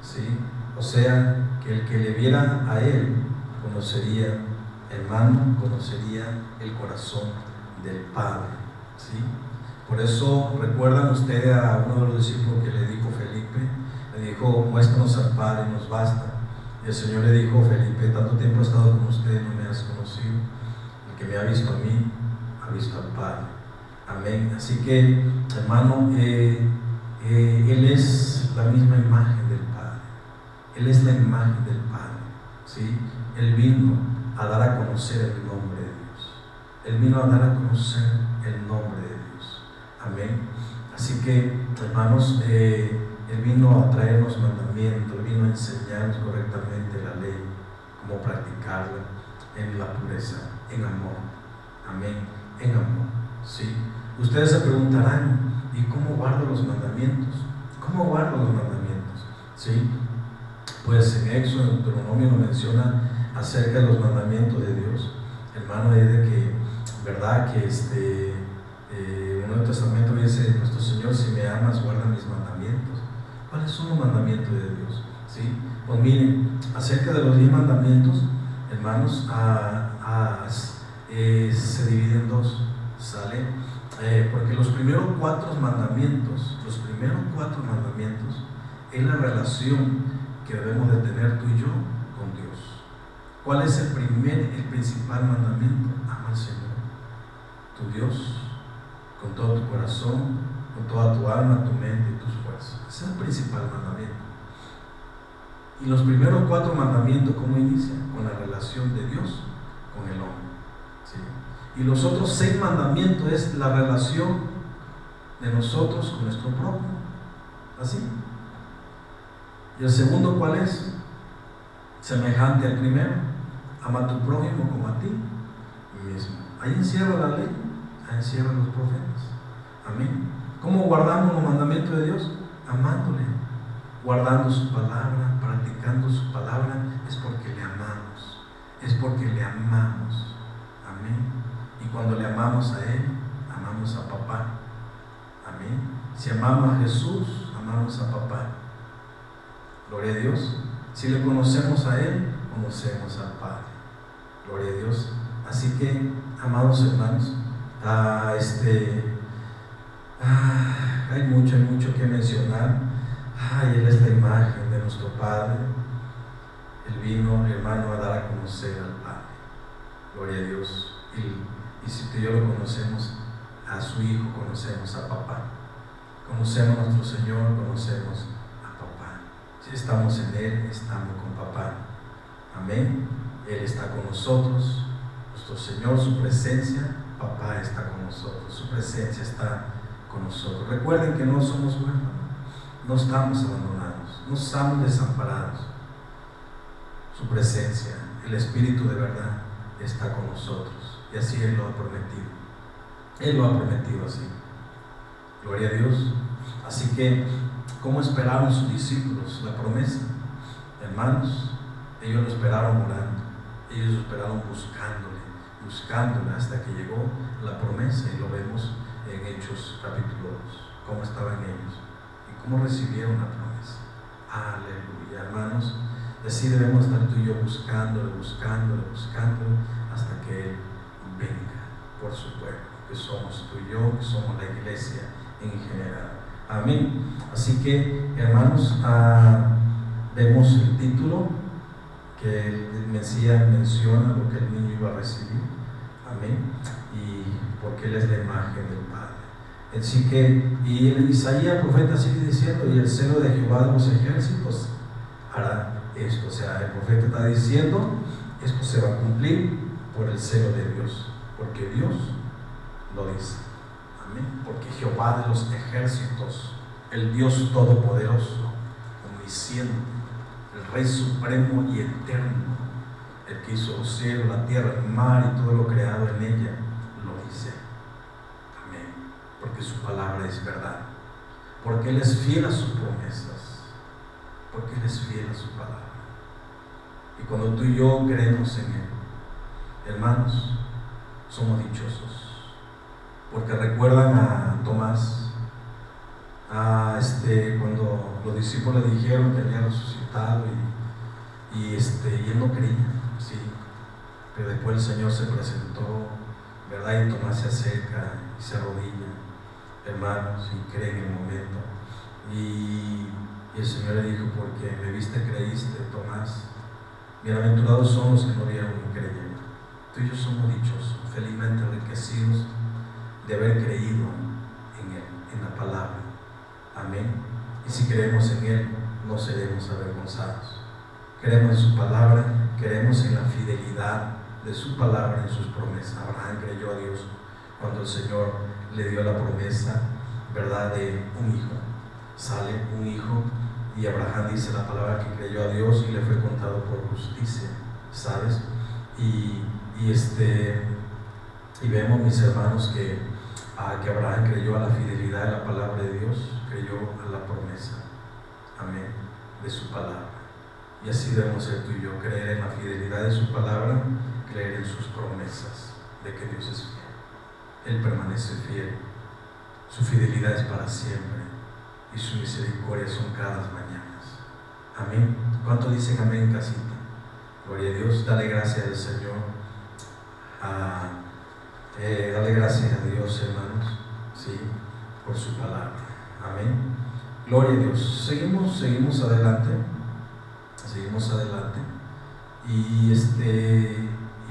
¿sí? O sea, que el que le viera a él conocería, hermano, conocería el corazón del Padre, ¿sí? Por eso recuerdan ustedes a uno de los discípulos que le dijo Felipe, le dijo, muéstranos al Padre y nos basta. Y el Señor le dijo, Felipe, tanto tiempo he estado con usted, no me has conocido. El que me ha visto a mí, ha visto al Padre. Amén. Así que, hermano, Él es la misma imagen del Padre. Él es la imagen del Padre, ¿sí? Él vino a dar a conocer el nombre de Dios. Él vino a dar a conocer el nombre de Dios. Amén. Así que, hermanos, Él vino a traernos mandamientos, Él vino a enseñarnos correctamente la ley, cómo practicarla en la pureza, en amor. Amén. En amor, ¿sí? Ustedes se preguntarán, ¿y cómo guardo los mandamientos? ¿Cómo guardo los mandamientos? ¿Sí? Pues en Éxodo, en Deuteronomio menciona acerca de los mandamientos de Dios. Hermano, es de que, verdad, que en el Nuevo Testamento dice, nuestro Señor, si me amas, guarda mis mandamientos. ¿Cuáles son los mandamientos de Dios? ¿Sí? Pues miren, acerca de los 10 mandamientos, hermanos, se divide en dos, ¿sale? Porque los primeros 4 mandamientos, es la relación que debemos de tener tú y yo con Dios. ¿Cuál es el principal mandamiento? Ama al Señor, tu Dios, con todo tu corazón, con toda tu alma, tu mente y tus fuerzas. Ese es el principal mandamiento. Y los primeros 4 mandamientos, ¿cómo inician? Con la relación de Dios con el hombre, ¿sí? Y los otros 6 mandamientos es la relación de nosotros con nuestro prójimo. ¿Así? ¿Y el segundo cuál es? Semejante al primero. Ama a tu prójimo como a ti mismo. Ahí encierra la ley, ahí encierran los profetas. Amén. ¿Cómo guardamos los mandamientos de Dios? Amándole, guardando su palabra, practicando su palabra. Es porque le amamos, es porque le amamos. Amén. Y cuando le amamos a Él, amamos a papá. Amén. Si amamos a Jesús, amamos a papá. Gloria a Dios. Si le conocemos a Él, conocemos al Padre. Gloria a Dios. Así que, amados hermanos, hay mucho que mencionar. Él es la imagen de nuestro Padre. Él vino, hermano, a dar a conocer al Padre. Gloria a Dios. Y si tú y yo lo conocemos, a su Hijo conocemos a papá. Conocemos a nuestro Señor, conocemos a papá. Si estamos en Él, estamos con papá. Amén. Él está con nosotros. Nuestro Señor, su presencia, papá está con nosotros. Su presencia está con nosotros. Recuerden que no somos huérfanos, no estamos abandonados, no estamos desamparados. Su presencia, el Espíritu de verdad, está con nosotros. Y así Él lo ha prometido. Él lo ha prometido así. Gloria a Dios. Así que, ¿cómo esperaron sus discípulos la promesa? Hermanos, ellos lo esperaron orando, ellos lo esperaron buscándole hasta que llegó la promesa, y lo vemos en Hechos capítulo 2, cómo estaban ellos y cómo recibieron la promesa. Aleluya, hermanos. Y así debemos estar tú y yo buscándole hasta que Él venga por su pueblo, que somos tú y yo, que somos la iglesia en general. Amén. Así que, hermanos, vemos el título que el Mesías menciona, lo que el niño iba a recibir. Amén. Y porque Él es la imagen del Padre. Así que, y el Isaías, el profeta, sigue diciendo, y el celo de Jehová de los ejércitos hará esto. O sea, el profeta está diciendo, esto se va a cumplir por el celo de Dios, porque Dios lo dice. Amén. Porque Jehová de los ejércitos, el Dios todopoderoso, omnisciente, el Rey supremo y eterno, el que hizo los cielos, la tierra, el mar y todo lo creado en ella, lo dice. Amén. Porque su palabra es verdad, porque Él es fiel a sus promesas, porque Él es fiel a su palabra. Y cuando tú y yo creemos en Él, hermanos, somos dichosos. Porque recuerdan a Tomás, cuando los discípulos le dijeron que había resucitado y él no creía, sí, pero después el Señor se presentó ¿verdad? Y Tomás se acerca y se arrodilla, hermanos, y cree en el momento. Y el Señor le dijo: porque me viste, creíste, Tomás. Bienaventurados son los que no vieron y creyeron. Tú y yo somos dichosos, felizmente enriquecidos de haber creído en Él, en la palabra. Amén. Y si creemos en Él, no seremos avergonzados. Creemos en su palabra, creemos en la fidelidad de su palabra, en sus promesas. Abraham creyó a Dios cuando el Señor le dio la promesa, ¿verdad?, de un hijo. Sale un hijo, y Abraham dice la palabra que creyó a Dios y le fue contado por justicia, ¿sabes? Y vemos, mis hermanos, que Abraham creyó a la fidelidad de la palabra de Dios, creyó a la promesa, amén, de su palabra. Y así debemos ser tú y yo, creer en la fidelidad de su palabra, creer en sus promesas de que Dios es fiel. Él permanece fiel, su fidelidad es para siempre y su misericordia son cada mañanas. Amén. ¿Cuánto dicen amén, casita? Gloria a Dios. Dale gracias al Señor. Dale gracias a Dios, hermanos, sí, por su palabra. Amén. Gloria a Dios. Seguimos adelante. Seguimos adelante. Y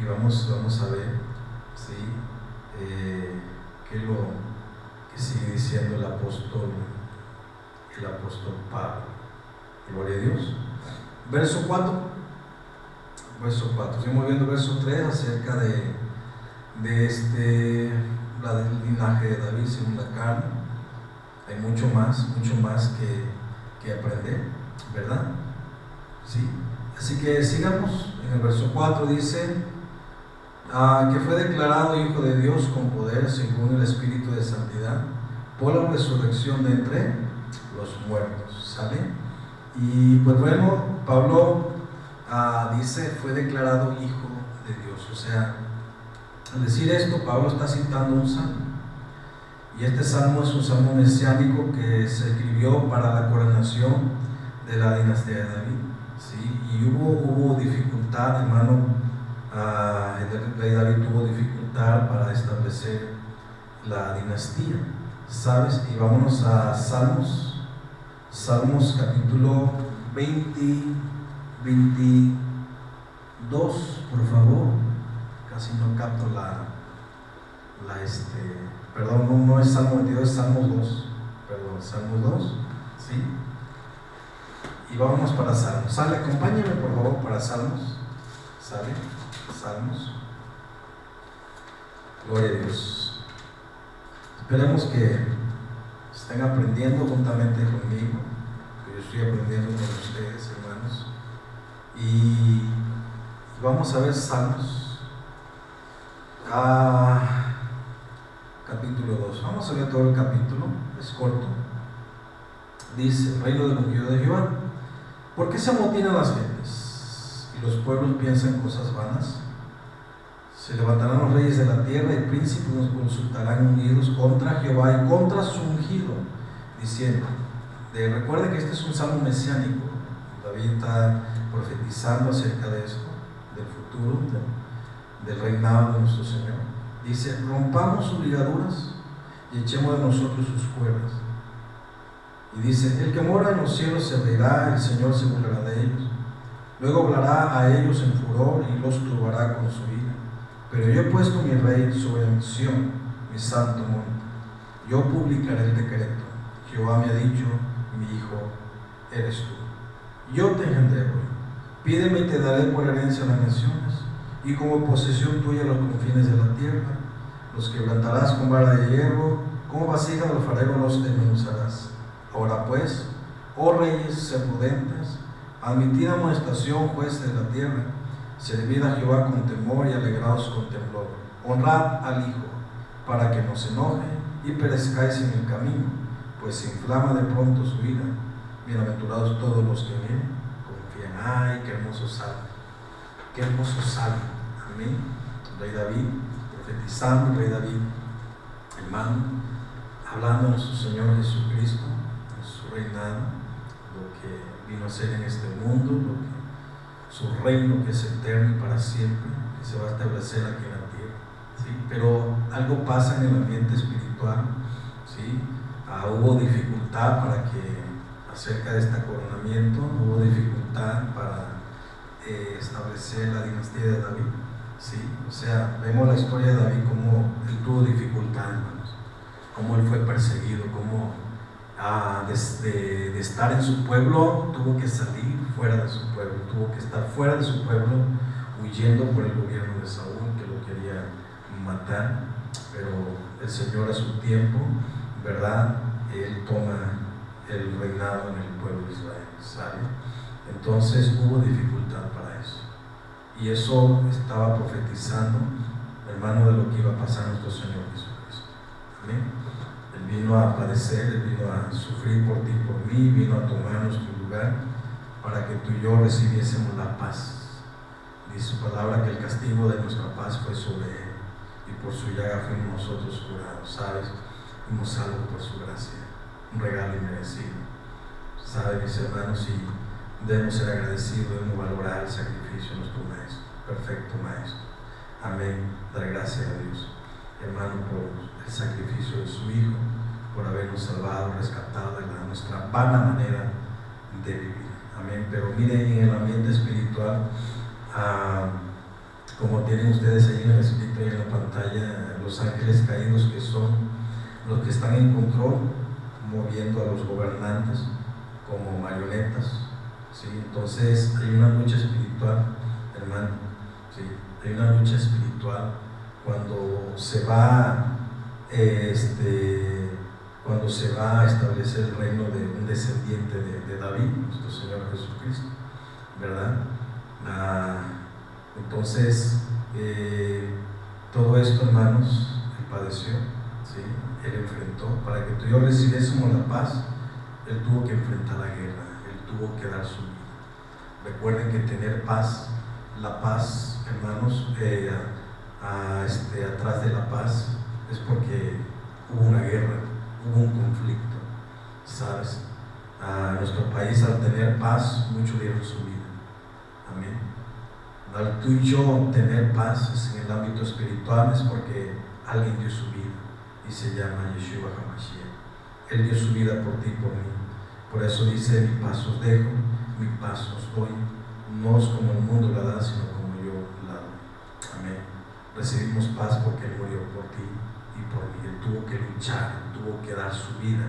vamos a ver, ¿sí? ¿Qué es lo que sigue diciendo el apóstol Pablo? Gloria a Dios. Verso 4. Seguimos viendo verso 3 acerca de la del linaje de David según la carne. Hay mucho más que aprender, ¿verdad? Sí. Así que sigamos. En el verso 4 dice que fue declarado Hijo de Dios con poder según el Espíritu de Santidad por la resurrección de entre los muertos. ¿Sale? Y pues bueno, Pablo dice fue declarado Hijo de Dios. O sea, al decir esto, Pablo está citando un salmo. Y este salmo es un salmo mesiánico que se escribió para la coronación de la dinastía de David. ¿Sí? Y hubo dificultad, hermano. El rey David tuvo dificultad para establecer la dinastía, ¿sabes? Y vámonos a Salmos capítulo 22, por favor. Casi no capto perdón, no es Salmo 22, es Salmos 2. Perdón, Salmos 2, ¿sí? Y vámonos para Salmos. Sale, acompáñenme por favor para Salmos. Sale, Salmos. Gloria a Dios. Esperemos que estén aprendiendo juntamente conmigo, que yo estoy aprendiendo con ustedes, hermanos. Y vamos a ver Salmos capítulo 2. Vamos a ver todo el capítulo, es corto. Dice: reino del ungido de Jehová. ¿Por qué se amotinan las gentes y los pueblos piensan cosas vanas? Se levantarán los reyes de la tierra y príncipes nos consultarán unidos contra Jehová y contra su ungido, diciendo. Recuerden que este es un salmo mesiánico. David está profetizando acerca de esto, del futuro, del reinado de nuestro Señor. Dice: rompamos sus ligaduras y echemos de nosotros sus cuerdas. Y dice: el que mora en los cielos se reirá, el Señor se burlará de ellos. Luego hablará a ellos en furor y los turbará con su ira. Pero yo he puesto mi rey sobre Sión, mi santo monte. Yo publicaré el decreto. Jehová me ha dicho: mi hijo eres tú. Yo te engendré hoy. Pídeme y te daré por herencia las naciones, y como posesión tuya los confines de la tierra. Los quebrantarás con vara de hierro, como vasija de alfarero los desmenuzarás. Ahora pues, oh reyes, sed prudentes, admitid amonestación, jueces de la tierra. Servid a Jehová con temor y alegraos con temblor. Honrad al Hijo, para que no se enoje y perezcáis en el camino, pues se inflama de pronto su ira. Bienaventurados todos los que en él confían. ¡Ay, qué hermoso salmo! ¡Qué hermoso salmo! Amén. Rey David, profetizando, Rey David, hermano, hablando de nuestro Señor Jesucristo, de su reinado, lo que vino a ser en este mundo, su reino que es eterno y para siempre, que se va a establecer aquí en la tierra. ¿sí? Pero algo pasa en el ambiente espiritual, ¿sí? Hubo dificultad acerca de este coronamiento, hubo dificultad para establecer la dinastía de David, ¿sí? O sea, vemos la historia de David como él tuvo dificultad, hermanos, como él fue perseguido, como de estar en su pueblo tuvo que salir fuera de su pueblo, tuvo que estar fuera de su pueblo huyendo por el gobierno de Saúl que lo quería matar, pero el Señor a su tiempo, ¿verdad? Él toma el reinado en el pueblo de Israel, ¿sabe? Entonces hubo dificultad para eso, y eso estaba profetizando, hermano, de lo que iba a pasar a nuestro Señor Jesucristo. Amén. Él vino a padecer, Él vino a sufrir por ti, por mí, vino a tomar nuestro lugar para que tú y yo recibiésemos la paz. Dice su palabra que el castigo de nuestra paz fue sobre Él, y por su llaga fuimos nosotros curados, ¿sabes? Fuimos salvos por su gracia, un regalo inmerecido. ¿Sabes, mis hermanos? Y debemos ser agradecidos, debemos valorar el sacrificio de nuestro Maestro, perfecto Maestro. Amén. Dar gracias a Dios, hermano, por el sacrificio de su Hijo, por habernos salvado, rescatado de nuestra vana manera de vivir. Amén. Pero miren, en el ambiente espiritual, como tienen ustedes ahí en el escrito y en la pantalla, los ángeles caídos, que son los que están en control, moviendo a los gobernantes como marionetas, ¿sí? Entonces hay una lucha espiritual, hermano, ¿sí? Hay una lucha espiritual cuando se va a establecer el reino de un descendiente de David, nuestro Señor Jesucristo, ¿verdad? Entonces todo esto, hermanos, Él padeció, ¿sí? Él enfrentó, para que tú y yo recibiésemos la paz. Él tuvo que enfrentar la guerra, Él tuvo que dar su vida. Recuerden que tener paz, la paz, hermanos, atrás de la paz es porque hubo una guerra, hubo un conflicto, ¿sabes? Nuestro país, al tener paz, muchos dieron su vida. Amén. Al tú y yo tener paz en el ámbito espiritual es porque alguien dio su vida, y se llama Yeshua HaMashiach. Él dio su vida por ti y por mí. Por eso dice: mi paz os dejo, mi paz os doy, no es como el mundo la da, sino como yo la doy. Amén. Recibimos paz porque Él murió por ti y por mí. Él tuvo que luchar, tuvo que dar su vida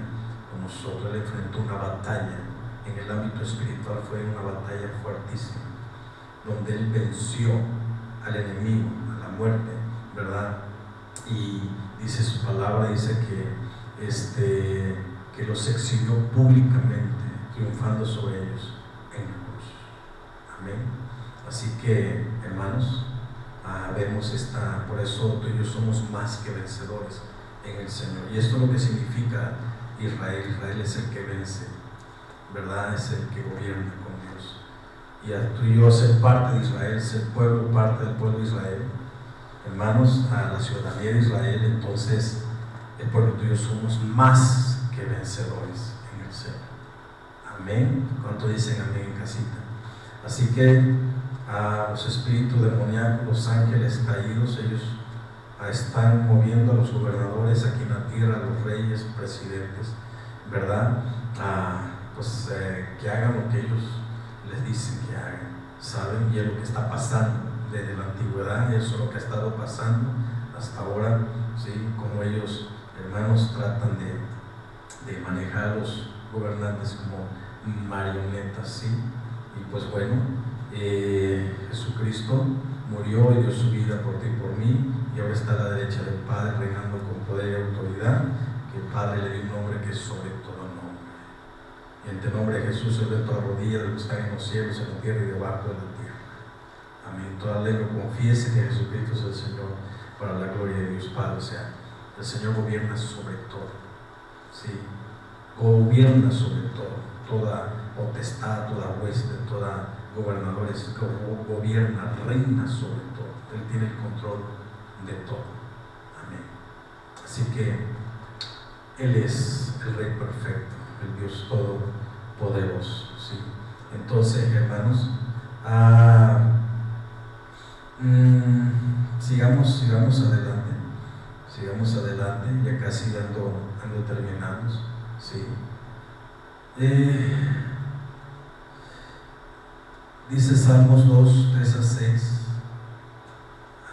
por nosotros. Él enfrentó una batalla en el ámbito espiritual, fue una batalla fuertísima, donde Él venció al enemigo, a la muerte, ¿verdad? Y dice su palabra, dice que los exhibió públicamente, triunfando sobre ellos en la cruz. Amén. Así que, hermanos, vemos por eso tú y yo somos más que vencedores en el Señor. Y esto es lo que significa Israel. Israel es el que vence, ¿verdad? Es el que gobierna con Dios. Y a tú y yo ser parte de Israel, ser pueblo, parte del pueblo de Israel, hermanos, a la ciudadanía de Israel, entonces el pueblo tuyo somos más que vencedores en el Señor. Amén. ¿Cuánto dicen amén en casita? Así que los espíritus demoníacos, los ángeles caídos, ellos están moviendo a los gobernadores aquí en la tierra, a los reyes, presidentes, ¿verdad? Que hagan lo que ellos les dicen que hagan, ¿saben? Y es lo que está pasando desde la antigüedad, y eso es lo que ha estado pasando hasta ahora, ¿sí? Como ellos, hermanos, tratan de manejar a los gobernantes como marionetas, ¿sí? Y pues bueno, Jesucristo murió y dio su vida por ti y por mí, y ahora está a la derecha del Padre, reinando con poder y autoridad, que el Padre le dio un nombre que es sobre todo nombre. Y en el nombre de Jesús se ve toda rodilla de los que están en los cielos, en la tierra y debajo de la tierra. Amén. Toda lengua confiese que Jesucristo es el Señor, para la gloria de Dios Padre. O sea, el Señor gobierna sobre todo, ¿sí? Gobierna sobre todo, toda potestad, toda hueste, toda gobernadores, gobierna, reina sobre todo. Él tiene el control de todo. Amén. Así que Él es el Rey perfecto, el Dios todopoderoso, ¿sí? Entonces, hermanos, sigamos adelante. sigamos adelante, ya casi ando terminando, ¿sí? Dice Salmos 2, 3 a 6.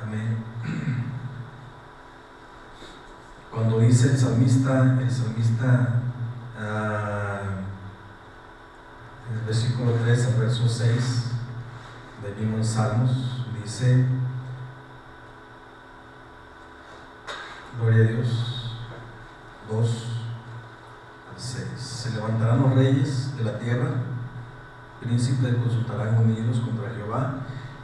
Amén. Cuando dice el salmista, en el versículo 3 al verso 6 del mismo Salmos, dice: gloria a Dios, 2 al 6. Se levantarán los reyes de la tierra, príncipes consultarán unidos contra Jehová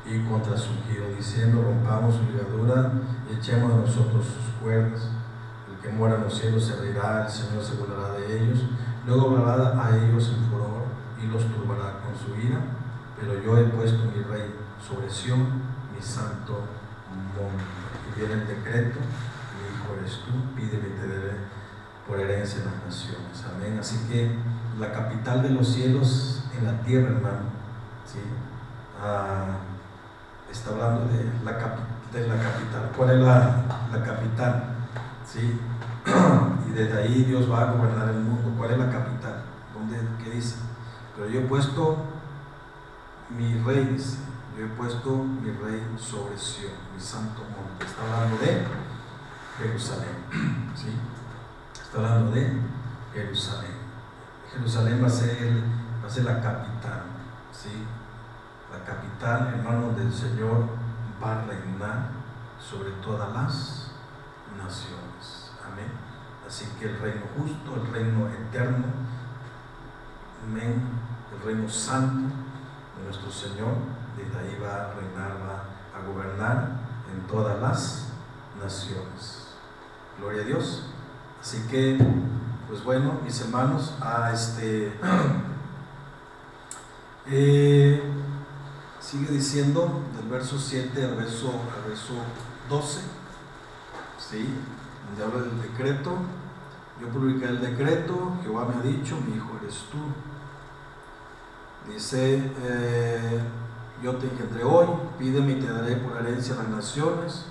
y contra su ungido, diciendo: rompamos su ligadura y echemos a nosotros sus cuerdas. El que mora en los cielos se reirá, el Señor se burlará de ellos, luego hablará a ellos en furor y los turbará con su ira. Pero yo he puesto mi rey sobre Sión, mi santo monte. Y viene el decreto: mi hijo eres tú, pídeme y te daré por herencia en las naciones. Amén. Así que la capital de los cielos en la tierra, hermano, ¿sí? Está hablando de la capital. ¿Cuál es la capital? ¿Sí? Y desde ahí Dios va a gobernar el mundo. ¿Cuál es la capital? ¿Qué dice? Pero yo he puesto mi rey, dice, yo he puesto mi rey sobre Sión, mi santo monte. Está hablando de Jerusalén, ¿sí? Está hablando de Jerusalén. Jerusalén va a ser la capital, ¿sí? La capital, hermano, del Señor va a reinar sobre todas las naciones. Amén. Así que el reino justo, el reino eterno, amén, el reino santo de nuestro Señor, desde ahí va a reinar, va a gobernar en todas las naciones. Gloria a Dios. Así que, pues bueno, mis hermanos, sigue diciendo del verso 7 al verso 12, ¿sí? Donde habla del decreto: yo publiqué el decreto, Jehová me ha dicho, mi hijo eres tú. Dice: yo te engendré hoy, pídeme y te daré por herencia las naciones,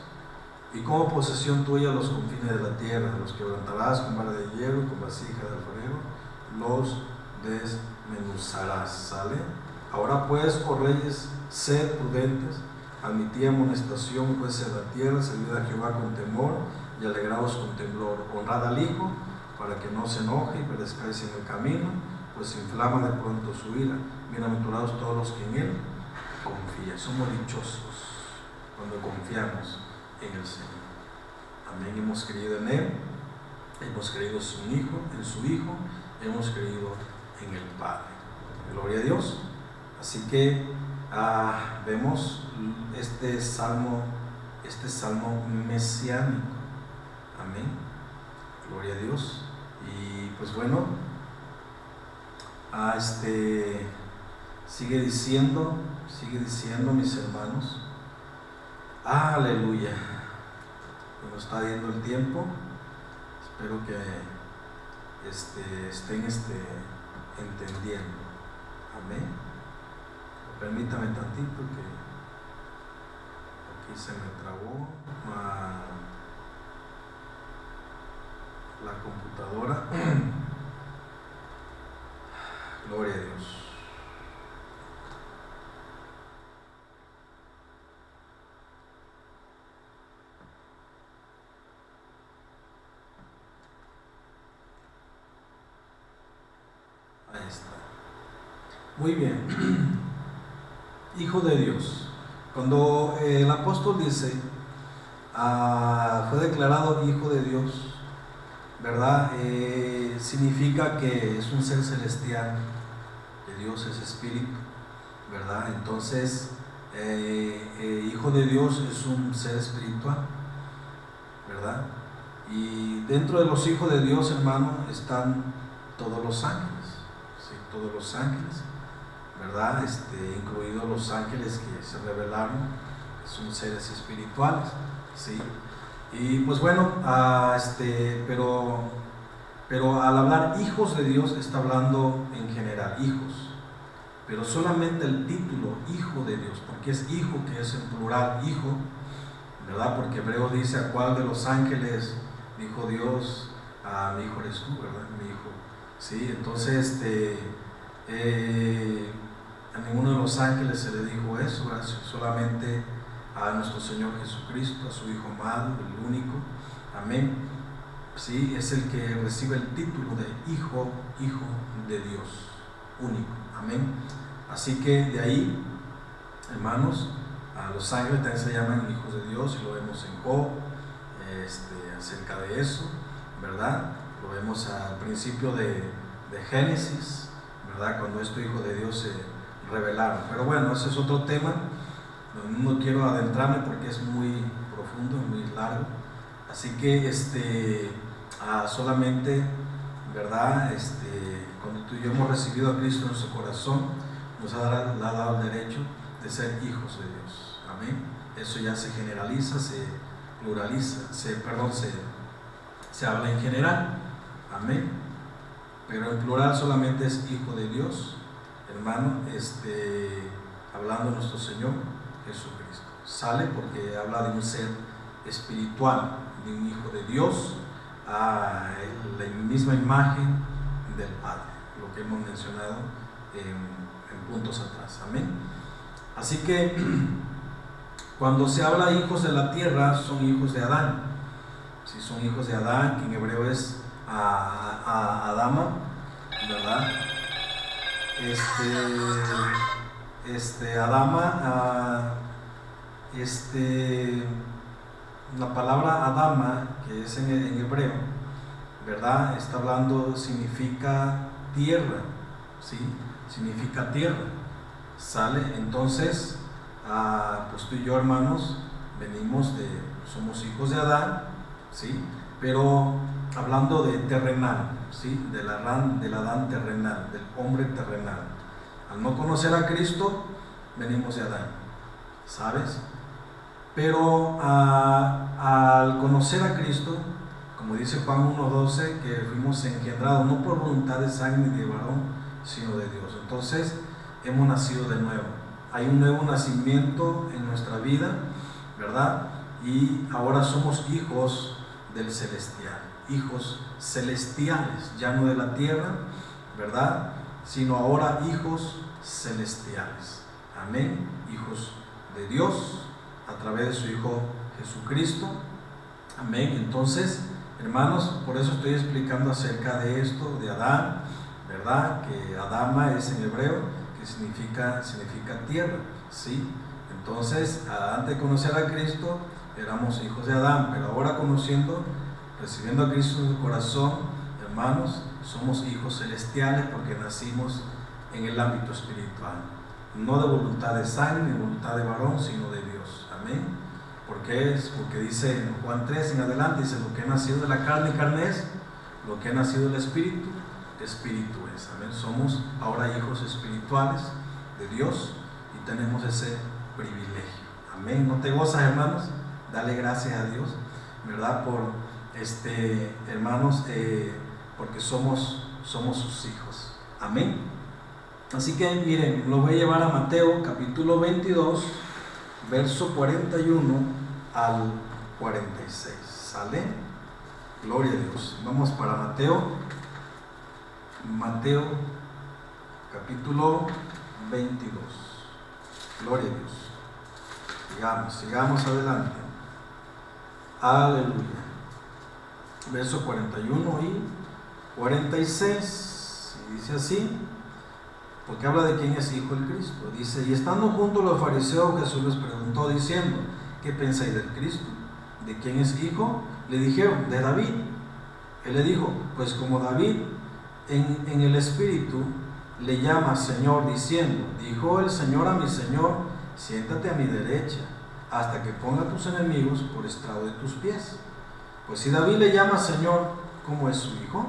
y como posesión tuya los confines de la tierra. Los quebrantarás con vara de hierro y con vasija de alfarero, los desmenuzarás. ¿Sale? Ahora pues, oh reyes, sed prudentes, admitid amonestación, jueces de la tierra, servid a Jehová con temor y alegraos con temblor. Honrad al Hijo, para que no se enoje y perezcáis en el camino, pues inflama de pronto su ira. Bienaventurados todos los que en Él confían. Somos dichosos cuando confiamos en el Señor. Amén. Hemos creído en Él, hemos creído en su Hijo, hemos creído en el Padre. Gloria a Dios. Así que vemos este salmo mesiánico. Amén. Gloria a Dios. Y pues bueno, sigue diciendo, mis hermanos. Aleluya. Nos está yendo el tiempo. Espero que estén entendiendo. Amén. Permítame tantito que aquí se me trabó la computadora. Gloria a Dios. Ahí está. Muy bien. Hijo de Dios. Cuando el apóstol dice fue declarado Hijo de Dios, ¿verdad? Significa que es un ser celestial, que Dios es espíritu, ¿verdad? Entonces, Hijo de Dios es un ser espiritual, ¿verdad? Y dentro de los hijos de Dios, hermano, están todos los ángeles, ¿sí? Todos los ángeles, ¿verdad? Incluidos los ángeles que se revelaron, que son seres espirituales, ¿sí? Y pues bueno, pero al hablar hijos de Dios está hablando en general, hijos, pero solamente el título Hijo de Dios, porque es hijo, que es en plural, hijo, ¿verdad? Porque Hebreo dice: ¿a cuál de los ángeles dijo Dios, a mi hijo eres tú, ¿verdad? Mi hijo. Sí, entonces a ninguno de los ángeles se le dijo eso, ¿verdad? Solamente a nuestro Señor Jesucristo, a su Hijo amado, el único. Amén. Sí, es el que recibe el título de hijo de Dios, único. Amén. Así que de ahí, hermanos, a los ángeles también se llaman hijos de Dios, y lo vemos en Job, acerca de eso, ¿verdad? Lo vemos al principio de Génesis, ¿verdad? Cuando estos hijos de Dios se revelaron. Pero bueno, ese es otro tema, no quiero adentrarme porque es muy profundo, muy largo. Así que solamente, ¿verdad? Cuando tú y yo hemos recibido a Cristo en nuestro corazón, nos ha dado el derecho de ser hijos de Dios. Amén. Eso ya se generaliza, se pluraliza, se habla en general. Amén. Pero en plural solamente es hijo de Dios, hermano, hablando de nuestro Señor Jesucristo. Sale porque habla de un ser espiritual, de un hijo de Dios, a la misma imagen del Padre, lo que hemos mencionado en puntos atrás. Amén. Así que cuando se habla de hijos de la tierra, son hijos de Adán. Si son hijos de Adán, que en hebreo es Adama, ¿verdad? Adama, la palabra Adama, que es en hebreo, ¿verdad? Está hablando, significa tierra, ¿sí? Significa tierra. ¿Sale? Entonces, pues tú y yo, hermanos, somos hijos de Adán, ¿sí? Pero hablando de terrenal, ¿sí? Del Adán terrenal, del hombre terrenal. Al no conocer a Cristo, venimos de Adán, ¿sabes? Pero al conocer a Cristo, como dice Juan 1:12, que fuimos engendrados no por voluntad de sangre ni de varón, sino de Dios. Entonces, hemos nacido de nuevo. Hay un nuevo nacimiento en nuestra vida, ¿verdad? Y ahora somos hijos del celestial, hijos celestiales, ya no de la tierra, ¿verdad? Sino ahora hijos celestiales. Amén. Hijos de Dios a través de su Hijo Jesucristo. Amén. Entonces, hermanos, por eso estoy explicando acerca de esto, de Adán, ¿verdad? Que Adama es en hebreo, que significa tierra, ¿sí? Entonces, antes de conocer a Cristo, éramos hijos de Adán, pero ahora recibiendo a Cristo en su corazón, hermanos, somos hijos celestiales porque nacimos en el ámbito espiritual, no de voluntad de sangre ni voluntad de varón, sino de Dios. Amén. Porque dice en Juan 3 en adelante, dice: lo que ha nacido de la carne es, lo que ha nacido del espíritu es. Amén. Somos ahora hijos espirituales de Dios y tenemos ese privilegio. Amén. ¿No te gozas, hermanos? Dale gracias a Dios, ¿verdad? Por hermanos, porque somos sus hijos. Amén. Así que miren, lo voy a llevar a Mateo capítulo 22, verso 41 al 46. ¿Sale? Gloria a Dios. Vamos para Mateo capítulo 22. Gloria a Dios. Sigamos adelante. Aleluya. Verso 41 y 46. Y dice así, porque habla de quién es hijo del Cristo. Dice: y estando juntos los fariseos, Jesús les preguntó diciendo: ¿qué pensáis del Cristo? ¿De quién es hijo? Le dijeron: de David. Él le dijo: pues como David en el Espíritu le llama Señor, diciendo: dijo el Señor a mi Señor, siéntate a mi derecha, hasta que ponga a tus enemigos por estrado de tus pies. Pues si David le llama Señor, ¿cómo es su hijo?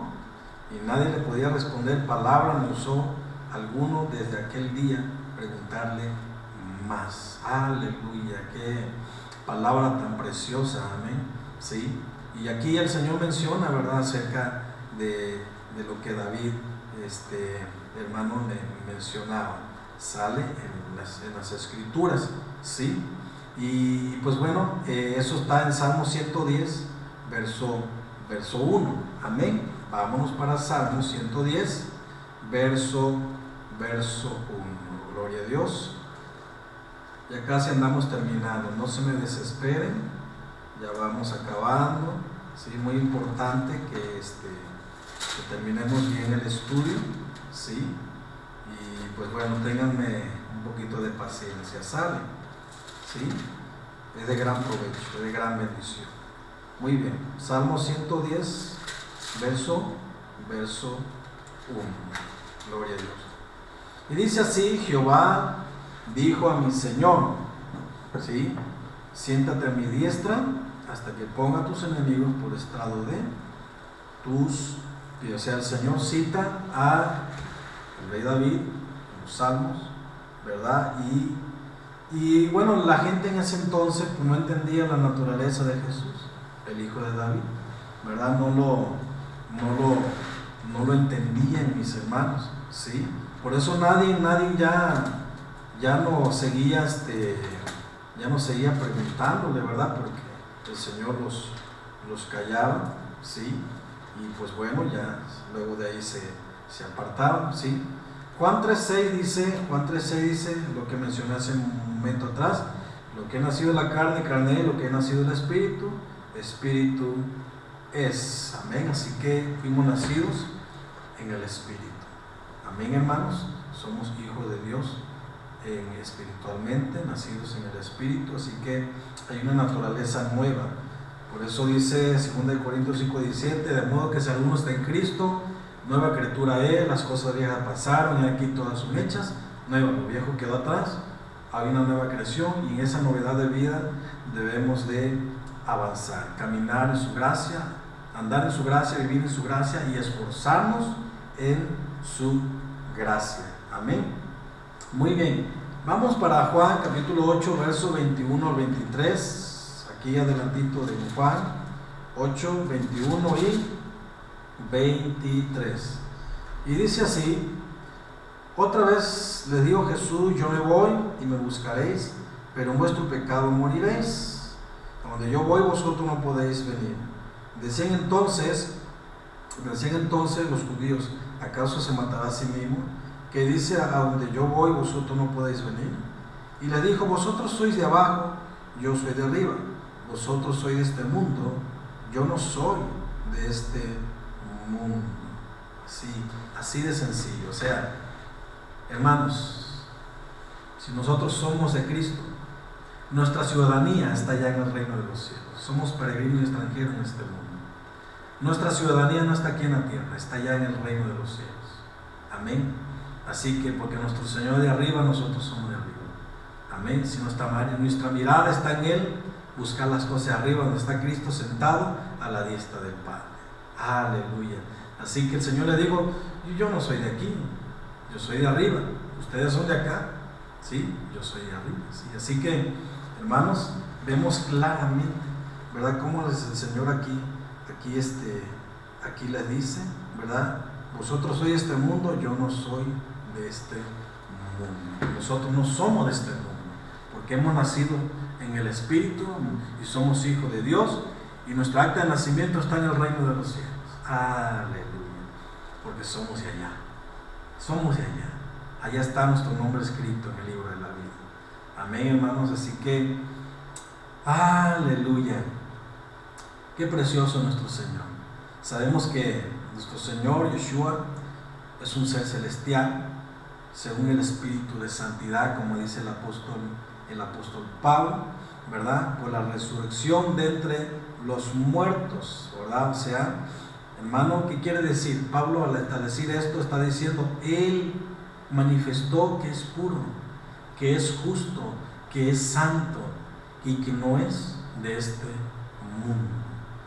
Y nadie le podía responder palabra, ni usó alguno desde aquel día preguntarle más. Aleluya, qué palabra tan preciosa. Amén. Sí. Y aquí el Señor menciona, ¿verdad?, acerca de lo que David, hermano, le mencionaba. Sale en las escrituras, ¿sí? Y pues bueno, eso está en Salmo 110, verso 1. Amén. Vámonos para Salmo 110, verso 1. Gloria a Dios. Ya casi andamos terminando, no se me desesperen, ya vamos acabando. Sí, muy importante que terminemos bien el estudio, ¿sí? Y pues bueno, ténganme un poquito de paciencia, ¿sale? ¿Sí? Es de gran provecho, es de gran bendición. Muy bien, Salmo 110, verso 1. Gloria a Dios. Y dice así: Jehová dijo a mi Señor, ¿sí? Siéntate a mi diestra hasta que ponga a tus enemigos por estrado de tus pies. O sea, el Señor cita al rey David en los Salmos, ¿verdad? Y bueno, la gente en ese entonces pues, no entendía la naturaleza de Jesús, el hijo de David, ¿verdad? No lo entendían, mis hermanos, ¿sí? Por eso nadie ya no seguía preguntándole, ¿verdad? Porque el Señor los callaba, ¿sí? Y pues bueno, ya luego de ahí se apartaron, ¿sí? Juan 3:6 dice lo que mencioné hace un momento atrás: lo que ha nacido de la carne, carne es; lo que ha nacido del Espíritu, Espíritu es. Amén. Así que fuimos nacidos en el Espíritu. Amén, hermanos. Somos hijos de Dios espiritualmente, nacidos en el Espíritu. Así que hay una naturaleza nueva. Por eso dice 2 Corintios 5:17: de modo que si alguno está en Cristo, nueva criatura es, las cosas viejas pasaron y aquí todas son hechas nuevas. Lo viejo quedó atrás, hay una nueva creación, y en esa novedad de vida debemos de avanzar, caminar en su gracia, andar en su gracia, vivir en su gracia y esforzarnos en su gracia. Amén. Muy bien, vamos para Juan capítulo 8, verso 21 al 23. Aquí adelantito de Juan 8, 21 y 23. Y dice así: otra vez les dijo Jesús: yo me voy y me buscaréis, pero en vuestro pecado moriréis. A donde yo voy, vosotros no podéis venir. Decían entonces los judíos: ¿acaso se matará a sí mismo? Que dice: a donde yo voy, vosotros no podéis venir. Y le dijo: vosotros sois de abajo, yo soy de arriba. Vosotros sois de este mundo, yo no soy de este mundo. Así de sencillo. O sea, hermanos, si nosotros somos de Cristo, nuestra ciudadanía está ya en el reino de los cielos. Somos peregrinos y extranjeros en este mundo. Nuestra ciudadanía no está aquí en la tierra, está ya en el reino de los cielos. Amén. Así que porque nuestro Señor es de arriba, nosotros somos de arriba. Amén. Si nuestra mirada está en Él, buscar las cosas de arriba, donde está Cristo sentado a la diestra del Padre. Aleluya. Así que el Señor le dijo: yo no soy de aquí, yo soy de arriba. Ustedes son de acá, sí, yo soy de arriba. ¿Sí? Así que, hermanos, vemos claramente, ¿verdad?, cómo el Señor aquí les dice, ¿verdad? Vosotros sois de este mundo, yo no soy de este mundo. Nosotros no somos de este mundo, porque hemos nacido en el Espíritu y somos hijos de Dios, y nuestro acta de nacimiento está en el reino de los cielos. Aleluya. Porque somos de allá. Somos de allá. Allá está nuestro nombre escrito en el libro de la vida. Amén, hermanos. Así que, aleluya. Qué precioso nuestro Señor. Sabemos que nuestro Señor Yeshua es un ser celestial, según el espíritu de santidad, como dice el apóstol Pablo, ¿verdad? Por la resurrección de entre los muertos, ¿verdad? O sea, hermano, ¿qué quiere decir? Pablo, al decir esto, está diciendo: Él manifestó que es puro, que es justo, que es santo y que no es de este mundo.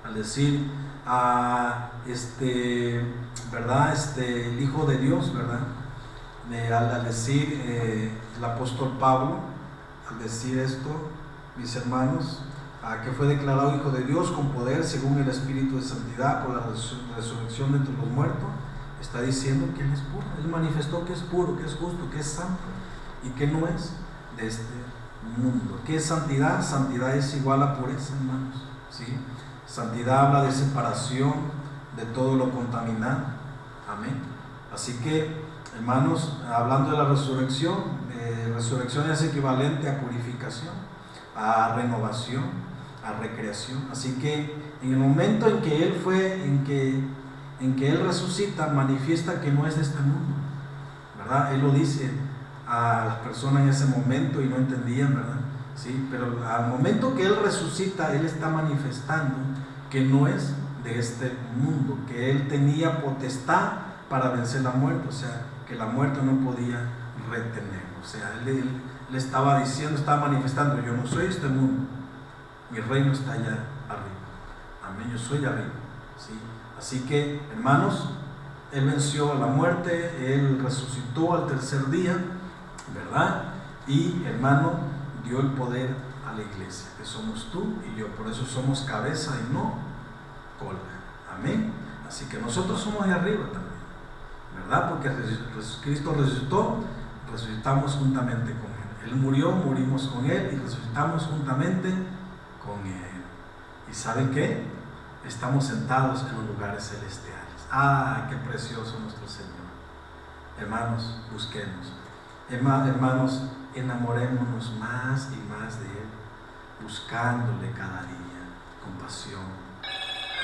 Al decir ¿verdad? El Hijo de Dios, ¿verdad? Al decir el apóstol Pablo, al decir esto, mis hermanos, que fue declarado Hijo de Dios con poder según el Espíritu de Santidad por la resurrección de entre los muertos, está diciendo que Él es puro. Él manifestó que es puro, que es justo, que es santo y que no es de este mundo. ¿Qué es santidad? Santidad es igual a pureza, hermanos, ¿sí? Santidad habla de separación de todo lo contaminado. Amén. Así que, hermanos, hablando de la resurrección es equivalente a purificación, a renovación, a recreación. Así que en el momento en que Él resucita, manifiesta que no es de este mundo, ¿verdad? Él lo dice a las personas en ese momento y no entendían, ¿verdad? Sí, pero al momento que Él resucita, Él está manifestando que no es de este mundo, que Él tenía potestad para vencer la muerte, o sea, que la muerte no podía retener. O sea, Él le estaba diciendo, estaba manifestando: yo no soy este mundo, mi reino está allá arriba. Amén, yo soy arriba, ¿sí? Así que, hermanos, Él venció a la muerte, Él resucitó al tercer día, ¿verdad? Y, hermano, dio el poder a la iglesia, que somos tú y yo. Por eso somos cabeza y no cola. Amén. Así que nosotros somos de arriba también, ¿verdad? Porque Cristo resucitó, resucitamos juntamente con Él. Él murió, murimos con Él y resucitamos juntamente con Él. ¿Y saben qué? Estamos sentados en los lugares celestiales. ¡Ah, qué precioso nuestro Señor! Hermanos, busquemos. Hermanos, enamorémonos más y más de Él, buscándole cada día con pasión.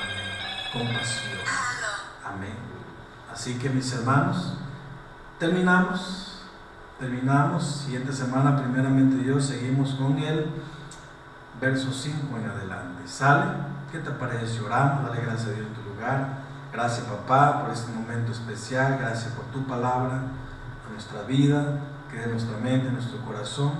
Amén. Con pasión. Amén. Así que, mis hermanos, terminamos. Siguiente semana, primeramente Dios, seguimos con el verso 5 en adelante. ¿Sale? ¿Qué te parece si oramos? Dale gracias a Dios en tu lugar. Gracias, papá, por este momento especial. Gracias por tu palabra en nuestra vida, que en nuestra mente, en nuestro corazón,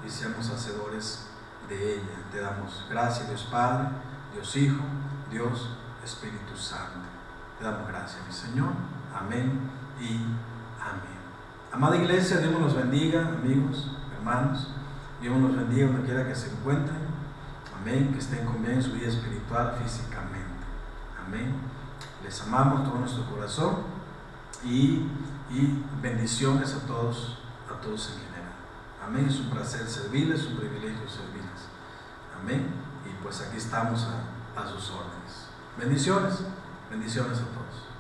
y seamos hacedores de ella. Te damos gracias, Dios Padre, Dios Hijo, Dios Espíritu Santo. Te damos gracias, mi Señor. Amén y amén. Amada iglesia, Dios nos bendiga, amigos, hermanos. Dios nos bendiga donde quiera que se encuentren. Amén. Que estén con bien en su vida espiritual, físicamente. Amén. Les amamos todo nuestro corazón y bendiciones a todos en general. Amén. Es un placer servirles, es un privilegio servirles. Amén. Y pues aquí estamos a sus órdenes. Bendiciones a todos.